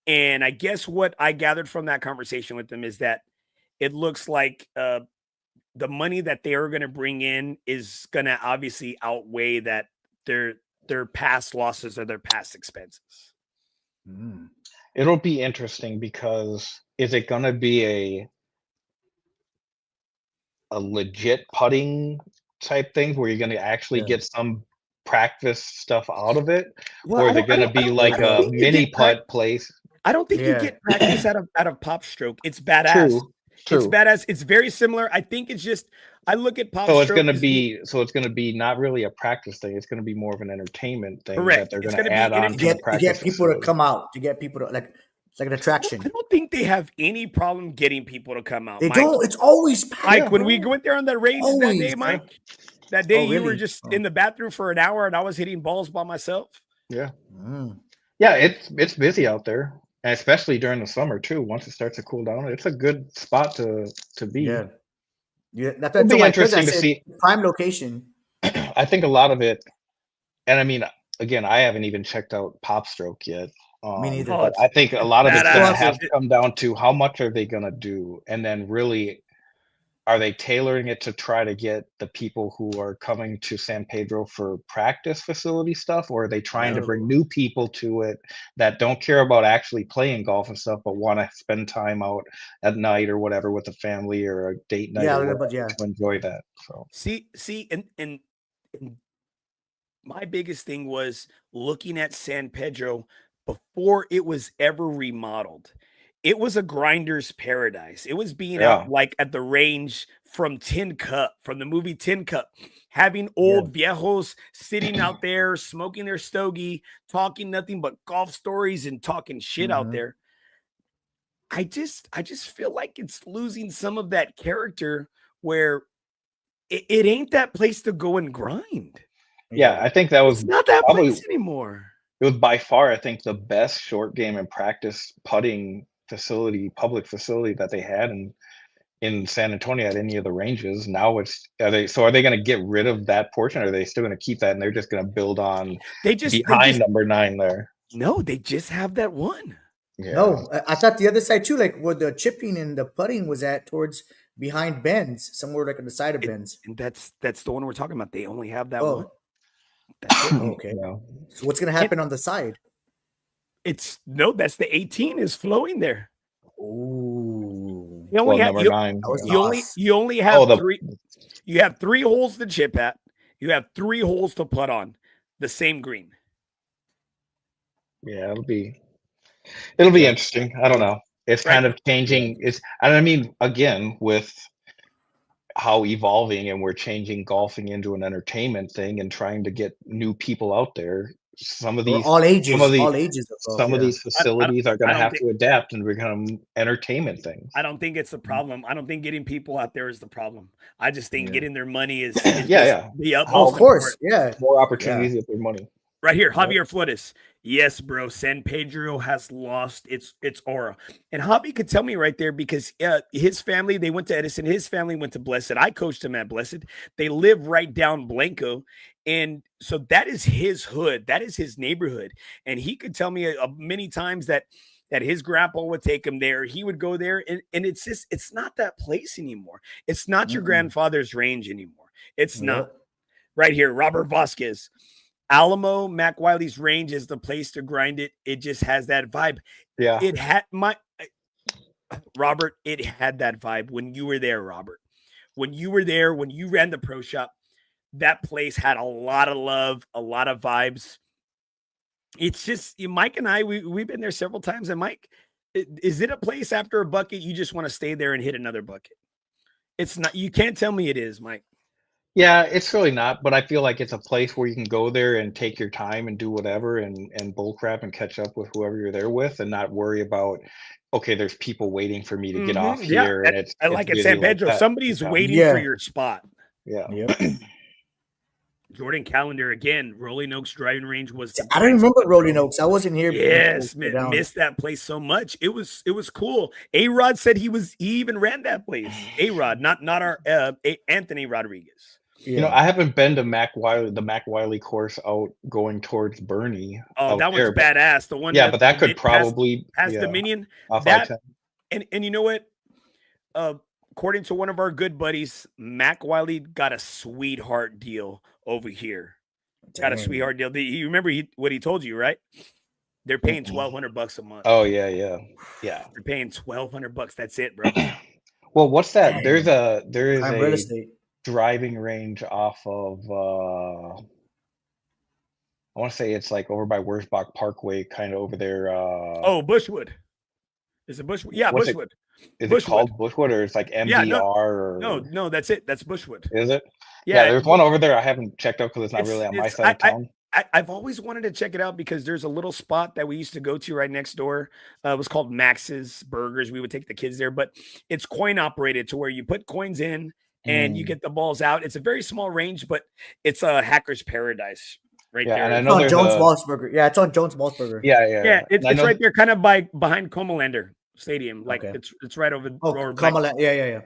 S3: And I guess what I gathered from that conversation with them is that it looks like the money that they are going to bring in is going to obviously outweigh that their past losses or their past expenses.
S5: It'll be interesting because is it going to be a legit putting type thing where you're going to actually get some practice stuff out of it, or is it going to be like a mini putt place?
S3: I don't think you get practice out of Pop Stroke. It's badass. True. It's badass. It's very similar. I think it's just I look at Pop Stroke.
S5: It's gonna be not really a practice thing. It's gonna be more of an entertainment thing.
S3: Correct.
S5: That they're gonna add on
S4: to get people to come out, to get people to like an attraction.
S3: I don't think they have any problem getting people to come out.
S4: They don't. It's always packed.
S3: Mike, when we went there on that range that day, Mike, that day you were just in the bathroom for an hour and I was hitting balls by myself.
S5: Yeah. Yeah, it's busy out there. And especially during the summer too. Once it starts to cool down, it's a good spot to be.
S4: Yeah, that's
S5: interesting to see.
S4: Prime location.
S5: I think a lot of it, and I mean, again, I haven't even checked out Pop Stroke yet.
S4: Me neither.
S5: But I think a lot of it's going to have to come down to how much are they going to do, and then really, are they tailoring it to try to get the people who are coming to San Pedro for practice facility stuff, or are they trying to bring new people to it that don't care about actually playing golf and stuff, but want to spend time out at night or whatever with the family or a date night to enjoy that? So
S3: see, and my biggest thing was looking at San Pedro before it was ever remodeled. It was a grinder's paradise. It was being out like at the range from Tin Cup, from the movie Tin Cup, having old viejos sitting out there, smoking their stogie, talking nothing but golf stories and talking shit out there. I just feel like it's losing some of that character where it ain't that place to go and grind.
S5: Yeah, I think that was
S3: it's not that place anymore.
S5: It was by far, I think, the best short game and practice putting public facility that they had in San Antonio at any of the ranges. Now are they going to get rid of that portion, or are they still going to keep that and they're just going to build on behind number 9 there?
S3: No, they just have that one.
S5: Yeah.
S4: No, I thought the other side too, like where the chipping and the putting was at towards behind Ben's, somewhere like on the side of Ben's.
S3: And that's the one we're talking about. They only have that one.
S4: That's it. Okay. So what's going to happen on the side?
S3: That's the 18 is flowing there.
S4: Ooh.
S3: You only have
S5: number 9.
S3: You only have 3. You have 3 holes to chip at. You have 3 holes to putt on the same green.
S5: Yeah, it'll be interesting. I don't know. It's kind of changing. I mean, again, with how evolving and we're changing golfing into an entertainment thing and trying to get new people out there. some of these
S4: all ages,
S5: some of
S4: all ages of golf,
S5: some of these facilities are going to have
S3: think-
S5: to adapt and become entertainment things.
S3: I don't think it's the problem. I don't think getting people out there is the problem. I just think getting their money is
S5: Yeah.
S3: the utmost.
S4: of course, yeah.
S5: More opportunities with their money.
S3: Right here, Javier Flores. Yes, bro. San Pedro has lost its aura. And Javi could tell me right there because his family, they went to Edison. His family went to Blessed. I coached him at Blessed. They live right down Blanco. And so that is his hood. That is his neighborhood. And he could tell me many times that his grandpa would take him there. He would go there. And it's just, it's not that place anymore. It's not your grandfather's range anymore. It's not. Right here, Robert Vasquez. Alamo, Mac Wiley's range is the place to grind it. It just has that vibe.
S5: Yeah.
S3: It had Robert, it had that vibe when you were there, Robert. When you were there, when you ran the pro shop, that place had a lot of love, a lot of vibes. It's just Mike and I, we've been there several times. And Mike, is it a place after a bucket you just want to stay there and hit another bucket? It's not. You can't tell me it is, Mike.
S5: Yeah, it's really not, but I feel like it's a place where you can go there and take your time and do whatever and bull crap and catch up with whoever you're there with and not worry about, okay, there's people waiting for me to get off here. And
S3: I like it, San Pedro. Somebody's waiting for your spot.
S5: Yeah.
S3: Jordan Calendar again. Rolling Oaks driving range was.
S4: I don't remember Rolling Oaks. I wasn't here.
S3: Yes, man, missed that place so much. It was cool. A-Rod said he even ran that place. A-Rod, not our Anthony Rodriguez.
S5: Yeah. You know, I haven't been to the Mac Wiley course out going towards Bernie.
S3: Oh, that one's badass. The one.
S5: Yeah, but that could probably
S3: has Dominion. And you know what? According to one of our good buddies, Mac Wiley got a sweetheart deal over here. Got a sweetheart deal. You remember what he told you, right? They're paying $1,200 a month.
S5: Oh yeah.
S3: They're paying $1,200. That's it, bro.
S5: Well, what's that? There is
S4: real estate
S5: driving range off of I want to say it's like over by Wurzbach Parkway, kind of over there.
S3: Bushwood. Is it Bushwood? Yeah, Bushwood.
S5: Is it called Bushwood or it's like MDR?
S3: No, that's it. That's Bushwood.
S5: Is it? Yeah, there's one over there. I haven't checked out because it's not really on my side of town.
S3: I've always wanted to check it out because there's a little spot that we used to go to right next door. It was called Max's Burgers. We would take the kids there, but it's coin operated to where you put coins in and you get the balls out. It's a very small range, but it's a hacker's paradise right there.
S5: And I know
S4: it's on Jones Maltsberger. Yeah, it's on Jones Maltsberger.
S3: Yeah. It's right there, kind of behind Comalander Stadium. Like it's right over.
S4: Comalander. Yeah.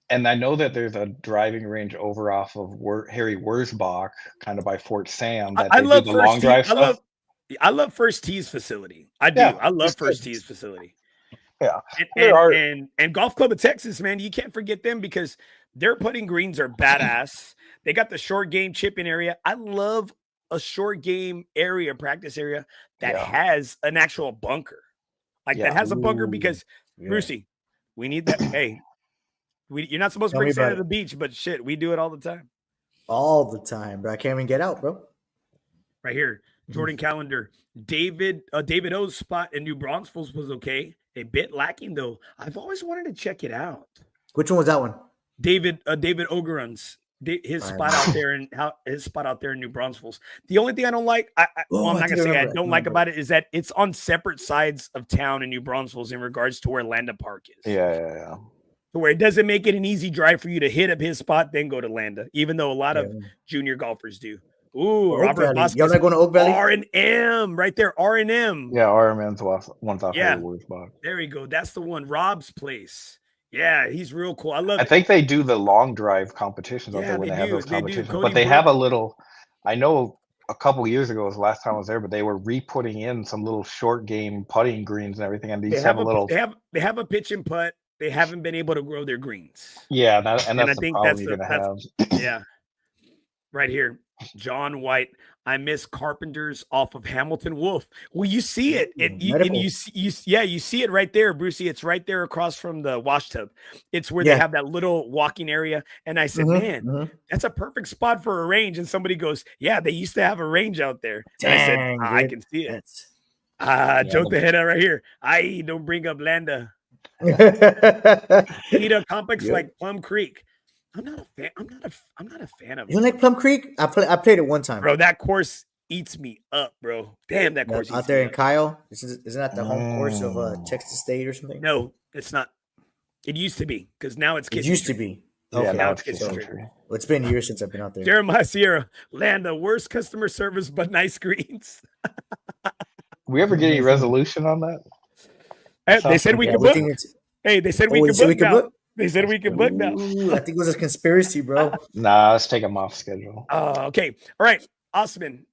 S5: And I know that there's a driving range over off of Harry Wurzbach, kind of by Fort Sam. That
S3: I love
S5: the long drive stuff.
S3: I love First Tee's facility. I do. I love First Tee's facility.
S5: Yeah.
S3: And Golf Club of Texas, man, you can't forget them because their putting greens are badass. They got the short game chipping area. I love a short game area, practice area that has an actual bunker. That has a bunker because, Brucey, we need that. Hey, you're not supposed to bring sand to the beach, but shit, we do it all the time.
S4: All the time, but I can't even get out, bro.
S3: Right here, Jordan Calendar. David O's spot in New Braunfels was okay. A bit lacking, though. I've always wanted to check it out.
S4: Which one was that one?
S3: David Ogeron's. His spot out there in New Braunfels. The only thing I don't like, I'm not gonna say I don't like about it, is that it's on separate sides of town in New Braunfels in regards to where Landa Park is.
S5: Yeah.
S3: To where it doesn't make it an easy drive for you to hit up his spot, then go to Landa, even though a lot of junior golfers do. Ooh, Robert Vasquez.
S4: Y'all not going to Oak Valley?
S3: R&M, right there, R&M.
S5: Yeah, R&M's one's off of Wurzbach.
S3: There you go. That's the one. Rob's place. Yeah, he's real cool. I
S5: think they do the long drive competitions out there when they have those competitions. But they have a little, I know a couple years ago was the last time I was there, but they were re-putting in some little short game putting greens and everything. And these have a little.
S3: They have a pitch and putt. They haven't been able to grow their greens.
S5: Yeah, that's the problem you're going to have.
S3: Yeah. Right here. John White. I miss Carpenters off of Hamilton Wolf. Well, you see it. You see it right there, Brucey. It's right there across from the wash tub. It's where they have that little walking area. And I said, that's a perfect spot for a range. And somebody goes, yeah, they used to have a range out there. And I said, I can see it. Joke the head out right here. Don't bring up Landa. You need a complex like Plum Creek. I'm not a fan of it.
S4: You like Plum Creek? I played it one time.
S3: Bro, that course eats me up, bro. Damn, that course
S4: out there in Kyle. Isn't that the home course of Texas State or something?
S3: No, it's not. It used to be, because now it's
S4: It used to be.
S5: Yeah,
S4: Okay.
S5: now it's
S3: Kids
S5: Kids
S3: Country.
S5: Country.
S4: Well, it's been years since I've been out there.
S3: Jeremiah Sierra, land the worst customer service but nice greens.
S5: We ever get any resolution on that?
S3: They said we could book. Hey, they said we could book. They said we could book now.
S4: Ooh, I think it was a conspiracy, bro.
S5: Nah, let's take them off schedule.
S3: Okay. All right. Ostman,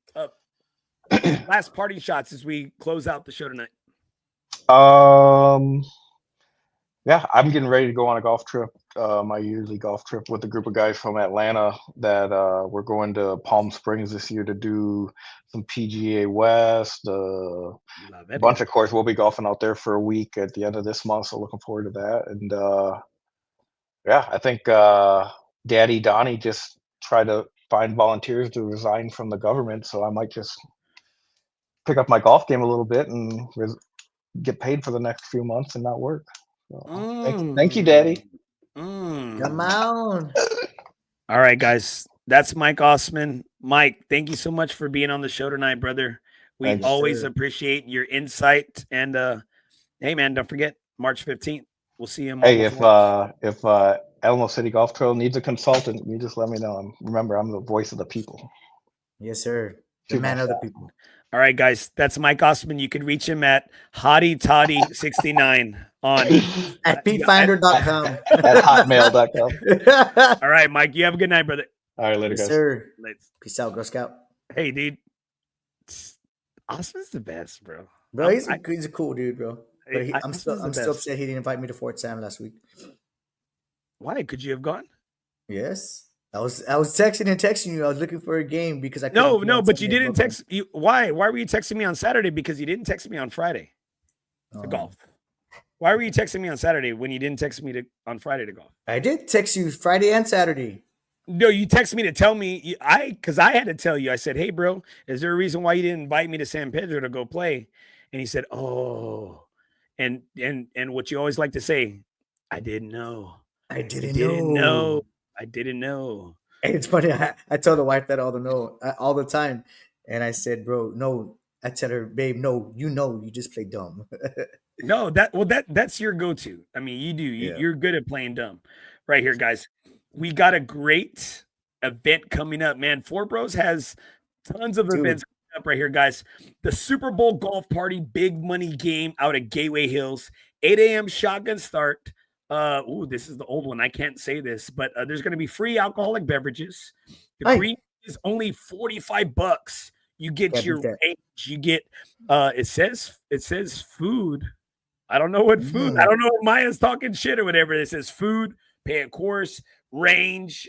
S3: last parting shots as we close out the show tonight.
S5: Yeah, I'm getting ready to go on a golf trip, my yearly golf trip with a group of guys from Atlanta that we're going to Palm Springs this year to do some PGA West, a bunch of courses. We'll be golfing out there for a week at the end of this month, so looking forward to that. And yeah, I think Daddy Donnie just tried to find volunteers to resign from the government, so I might just pick up my golf game a little bit and get paid for the next few months and not work. So, thank you, Daddy.
S4: Come on.
S3: All right, guys. That's Mike Ostman. Mike, thank you so much for being on the show tonight, brother. We
S5: Thanks,
S3: always
S5: sir.
S3: appreciate your insight. And hey, man, don't forget March 15th. We'll see you.
S5: Hey, if Alamo City Golf Trail needs a consultant, you just let me know. Remember, I'm the voice of the people.
S4: Yes, sir. The man of the people.
S3: All right, guys. That's Mike Ostman. You can reach him at HottieToddy69 on
S4: at petefinder.com.
S5: At hotmail.com.
S3: All right, Mike. You have a good night, brother.
S5: All right, later,
S4: Yes,
S5: guys.
S4: sir.
S3: Let's.
S4: Peace out, Girl Scout.
S3: Hey, dude. Ostman's the best, bro.
S4: Bro, he's a cool dude, bro. But I'm still
S3: best.
S4: upset he didn't invite me to Fort Sam last week.
S3: Why? Could you have gone?
S4: Yes. I was texting you. I was looking for a game because I
S3: no, but you didn't text you. Why were you texting me on Saturday? Because you didn't text me on Friday to golf. Why were you texting me on Saturday when you didn't text me on Friday to golf?
S4: I did text you Friday and Saturday.
S3: No, you texted me to tell me because I had to tell you. I said, "Hey, bro, is there a reason why you didn't invite me to San Pedro to go play?" And he said, "Oh," and what you always like to say, I didn't know.
S4: I didn't know.
S3: I didn't know.
S4: And it's funny. I tell the wife that all the time, and I said, "Bro, no." I tell her, "Babe, no. You just play dumb."
S3: No, that's your go-to. I mean, you do. You're good at playing dumb, right here, guys. We got a great event coming up, man. FOREBROS has tons of events coming up right here, guys. The Super Bowl golf party, big money game out at Gateway Hills, 8 a.m. shotgun start. This is the old one. I can't say this, but there's going to be free alcoholic beverages. The green is only $45. You get your range. You get it says food. I don't know what food. I don't know if Maya's talking shit or whatever. It says food, pay a course, range,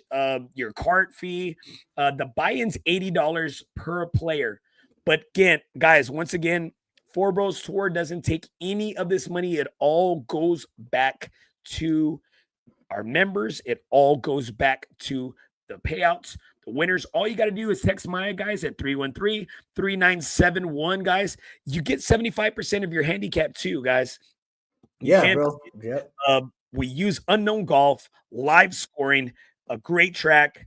S3: your cart fee. The buy-in's $80 per player. But again, guys, once again, FOREBROS Tour doesn't take any of this money. It all goes back to our members. It all goes back to the payouts, the winners. All you got to do is text Maya, guys, at 313-3971, guys. You get 75% of your handicap too, guys.
S4: Bro. Yep.
S3: We use Unknown Golf, live scoring, a great track.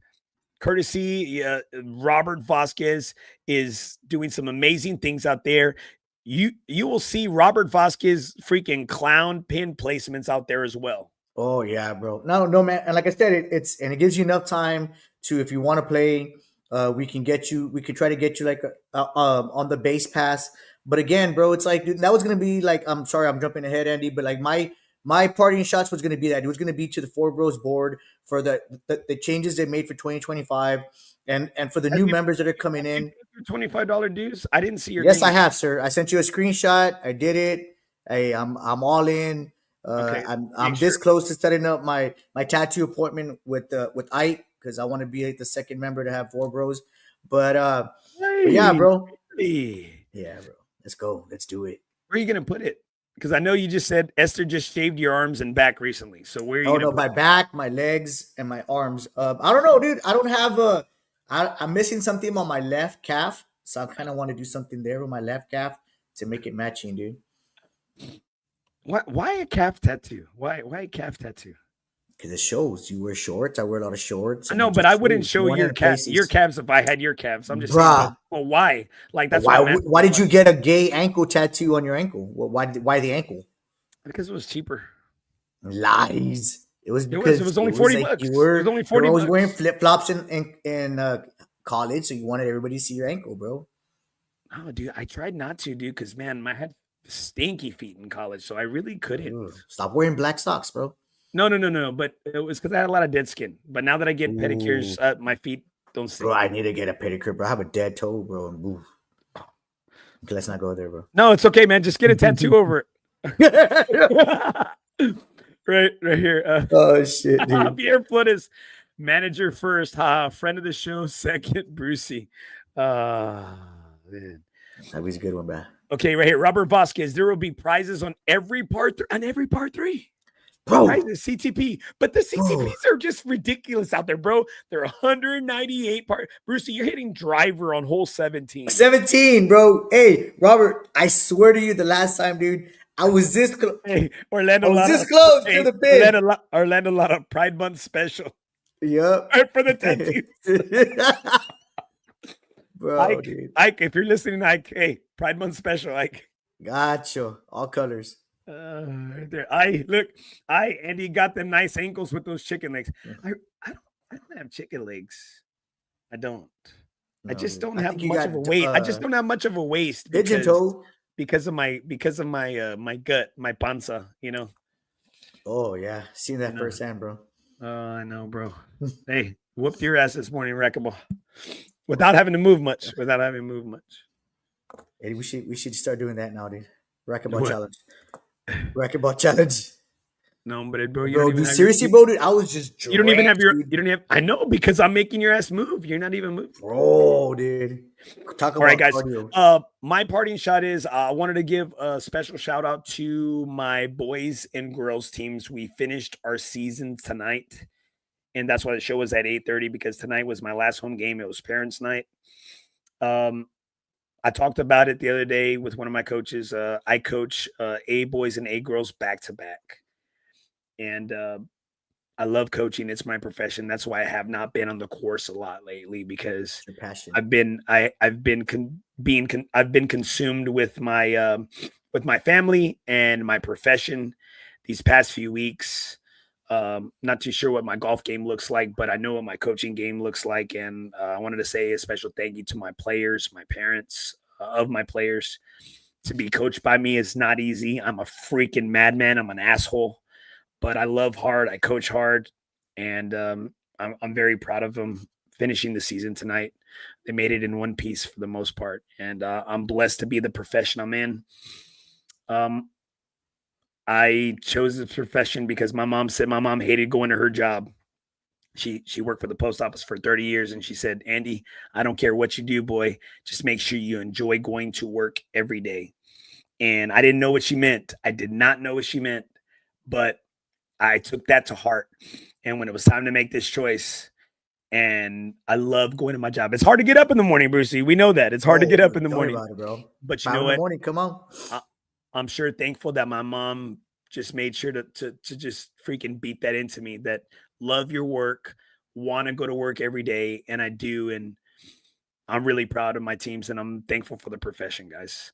S3: Courtesy, Robert Vasquez is doing some amazing things out there. You will see Robert Vasquez freaking clown pin placements out there as well.
S4: Oh yeah, bro. No, man. And like I said, it gives you enough time to, if you want to play, we can try to get you like on the base pass. But again, bro, it's like, dude, that was gonna be like, I'm sorry, I'm jumping ahead, Andy, but like my partying shots was gonna be that. It was gonna be to the FOREBROS board for the changes they made for 2025 and for the new members that are coming in.
S3: $25 dues. I didn't see your.
S4: Yes, I have, sir. I sent you a screenshot. I did it. I'm all in.
S3: Okay.
S4: I'm this close to setting up my tattoo appointment with Ike because I want to be the second member to have FOREBROS. But yeah, bro. Yeah, bro. Let's go. Let's do it.
S3: Where are you gonna put it? Because I know you just said Esther just shaved your arms and back recently. So where are you?
S4: Oh no, my back, my legs, and my arms. I don't know, dude. I don't have I'm missing something on my left calf, so I kind of want to do something there with my left calf to make it matching, dude.
S3: Why a calf tattoo? Why a calf tattoo?
S4: Because it shows. You wear shorts. I wear a lot of shorts.
S3: I know, but I wouldn't show your calves if I had your calves. I'm just saying, well, why? Like that's
S4: why did you get a gay ankle tattoo on your ankle? Why the ankle?
S3: Because it was cheaper.
S4: Lies. It was because
S3: it was only $40.
S4: Like
S3: it was only $40.
S4: You were wearing flip flops in college, so you wanted everybody to see your ankle, bro.
S3: Oh, dude, I tried not to, dude, because man, I had stinky feet in college, so I really couldn't.
S4: Stop wearing black socks, bro.
S3: No. But it was because I had a lot of dead skin. But now that I get pedicures, my feet don't stink.
S4: Bro, I need to get a pedicure, bro. I have a dead toe, bro. Okay, let's not go there, bro.
S3: No, it's okay, man. Just get a tattoo over it. right here.
S4: Oh shit, dude.
S3: Pierre Flores, manager first. Friend of the show second. Brucey. Man.
S4: That was a good one, bro.
S3: Okay, right here. Robert Vasquez. There will be prizes on every part 3.
S4: Bro,
S3: prizes, CTP. But the CTPs are just ridiculous out there, bro. They're 198 part. Brucey, you're hitting driver on hole 17.
S4: 17, bro. Hey, Robert, I swear to you, the last time, dude, I was this close.
S3: Hey, Orlando.
S4: I was this close to the pin.
S3: Orlando Lotto Pride Month special.
S4: Yep.
S3: Right for the tattoos.
S4: Bro,
S3: Ike, if you're listening, Ike, hey, Pride Month special, Ike.
S4: Gotcha. All colors.
S3: Right there. Andy got them nice ankles with those chicken legs. I don't have chicken legs. I don't. No, I just don't have much of a waist. I just don't have much of a waist.
S4: Pigeon toe.
S3: Because of my my gut, my panza, you know.
S4: Oh yeah, seen that firsthand, bro.
S3: I know, bro. Hey, whooped your ass this morning, Wreckable. Without having to move much.
S4: Hey, we should start doing that now, dude. Racquetball challenge. Racquetball challenge.
S3: No, but bro,
S4: dude, seriously, bro, dude, I was just drenched,
S3: you don't even have I know, because I'm making your ass move. You're not even moving.
S4: Bro, dude. Talk about
S3: all right, guys.
S4: cardio.
S3: My parting shot is I wanted to give a special shout out to my boys and girls teams. We finished our season tonight. And that's why the show was at 8:30, because tonight was my last home game. It was parents' night. I talked about it the other day with one of my coaches. I coach A boys and A girls back to back. And I love coaching. It's my profession. That's why I have not been on the course a lot lately, because I've been consumed with my family and my profession these past few weeks. Not too sure what my golf game looks like, but I know what my coaching game looks like. And I wanted to say a special thank you to my players, my parents of my players. To be coached by me is not easy. I'm a freaking madman. I'm an asshole, but I love hard. I coach hard, and I'm very proud of them finishing the season tonight. They made it in one piece for the most part, and I'm blessed to be the profession I'm in. I chose this profession because my mom said my mom hated going to her job. She worked for the post office for 30 years, and she said, Andy, I don't care what you do, boy. Just make sure you enjoy going to work every day. And I didn't know what she meant. I did not know what she meant, but I took that to heart. And when it was time to make this choice, and I love going to my job. It's hard to get up in the morning, Brucey. We know that. It's hard to get up in the morning.
S4: About it, bro.
S3: But you know what?
S4: Morning, come on.
S3: I'm sure thankful that my mom just made sure to just freaking beat that into me, that love your work, want to go to work every day. And I do. And I'm really proud of my teams, and I'm thankful for the profession, guys.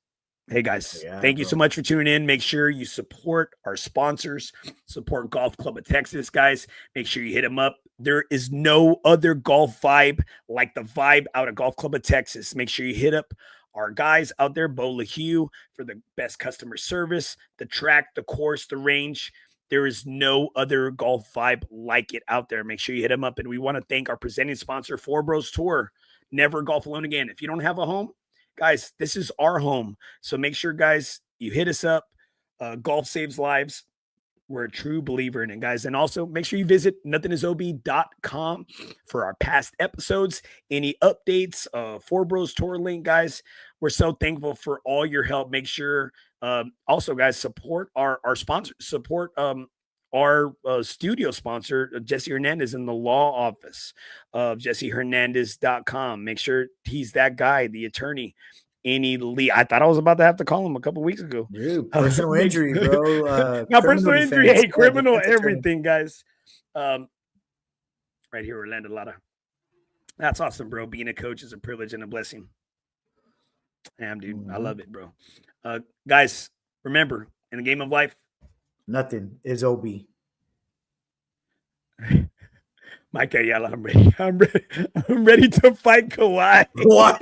S3: Hey guys, thank you so much for tuning in. Make sure you support our sponsors, support Golf Club of Texas, guys. Make sure you hit them up. There is no other golf vibe like the vibe out of Golf Club of Texas. Make sure you hit up our guys out there, Bo LaHue, for the best customer service, the track, the course, the range. There is no other golf vibe like it out there. Make sure you hit them up. And we want to thank our presenting sponsor, FOREBROS Tour. Never golf alone again. If you don't have a home, guys, this is our home. So make sure, guys, you hit us up. Golf saves lives. We're a true believer in it, guys. And also make sure you visit nothingisob.com for our past episodes, any updates, FOREBROS Tour link, guys. We're so thankful for all your help. Make sure also, guys, support our sponsor, support our studio sponsor, Jesse Hernandez, in the law office of JesseHernandez.com. Make sure he's that guy, the attorney. I thought I was about to have to call him a couple weeks ago.
S4: Dude, personal injury, bro.
S3: Now, personal injury, hey, criminal everything, guys. Right here, Orlando Lara. That's awesome, bro. Being a coach is a privilege and a blessing. Damn, dude. I love it, bro. Guys, remember, in the game of life,
S4: nothing is OB.
S3: Mike Ayala, I'm ready. I'm ready to fight Kawhi.
S4: Why?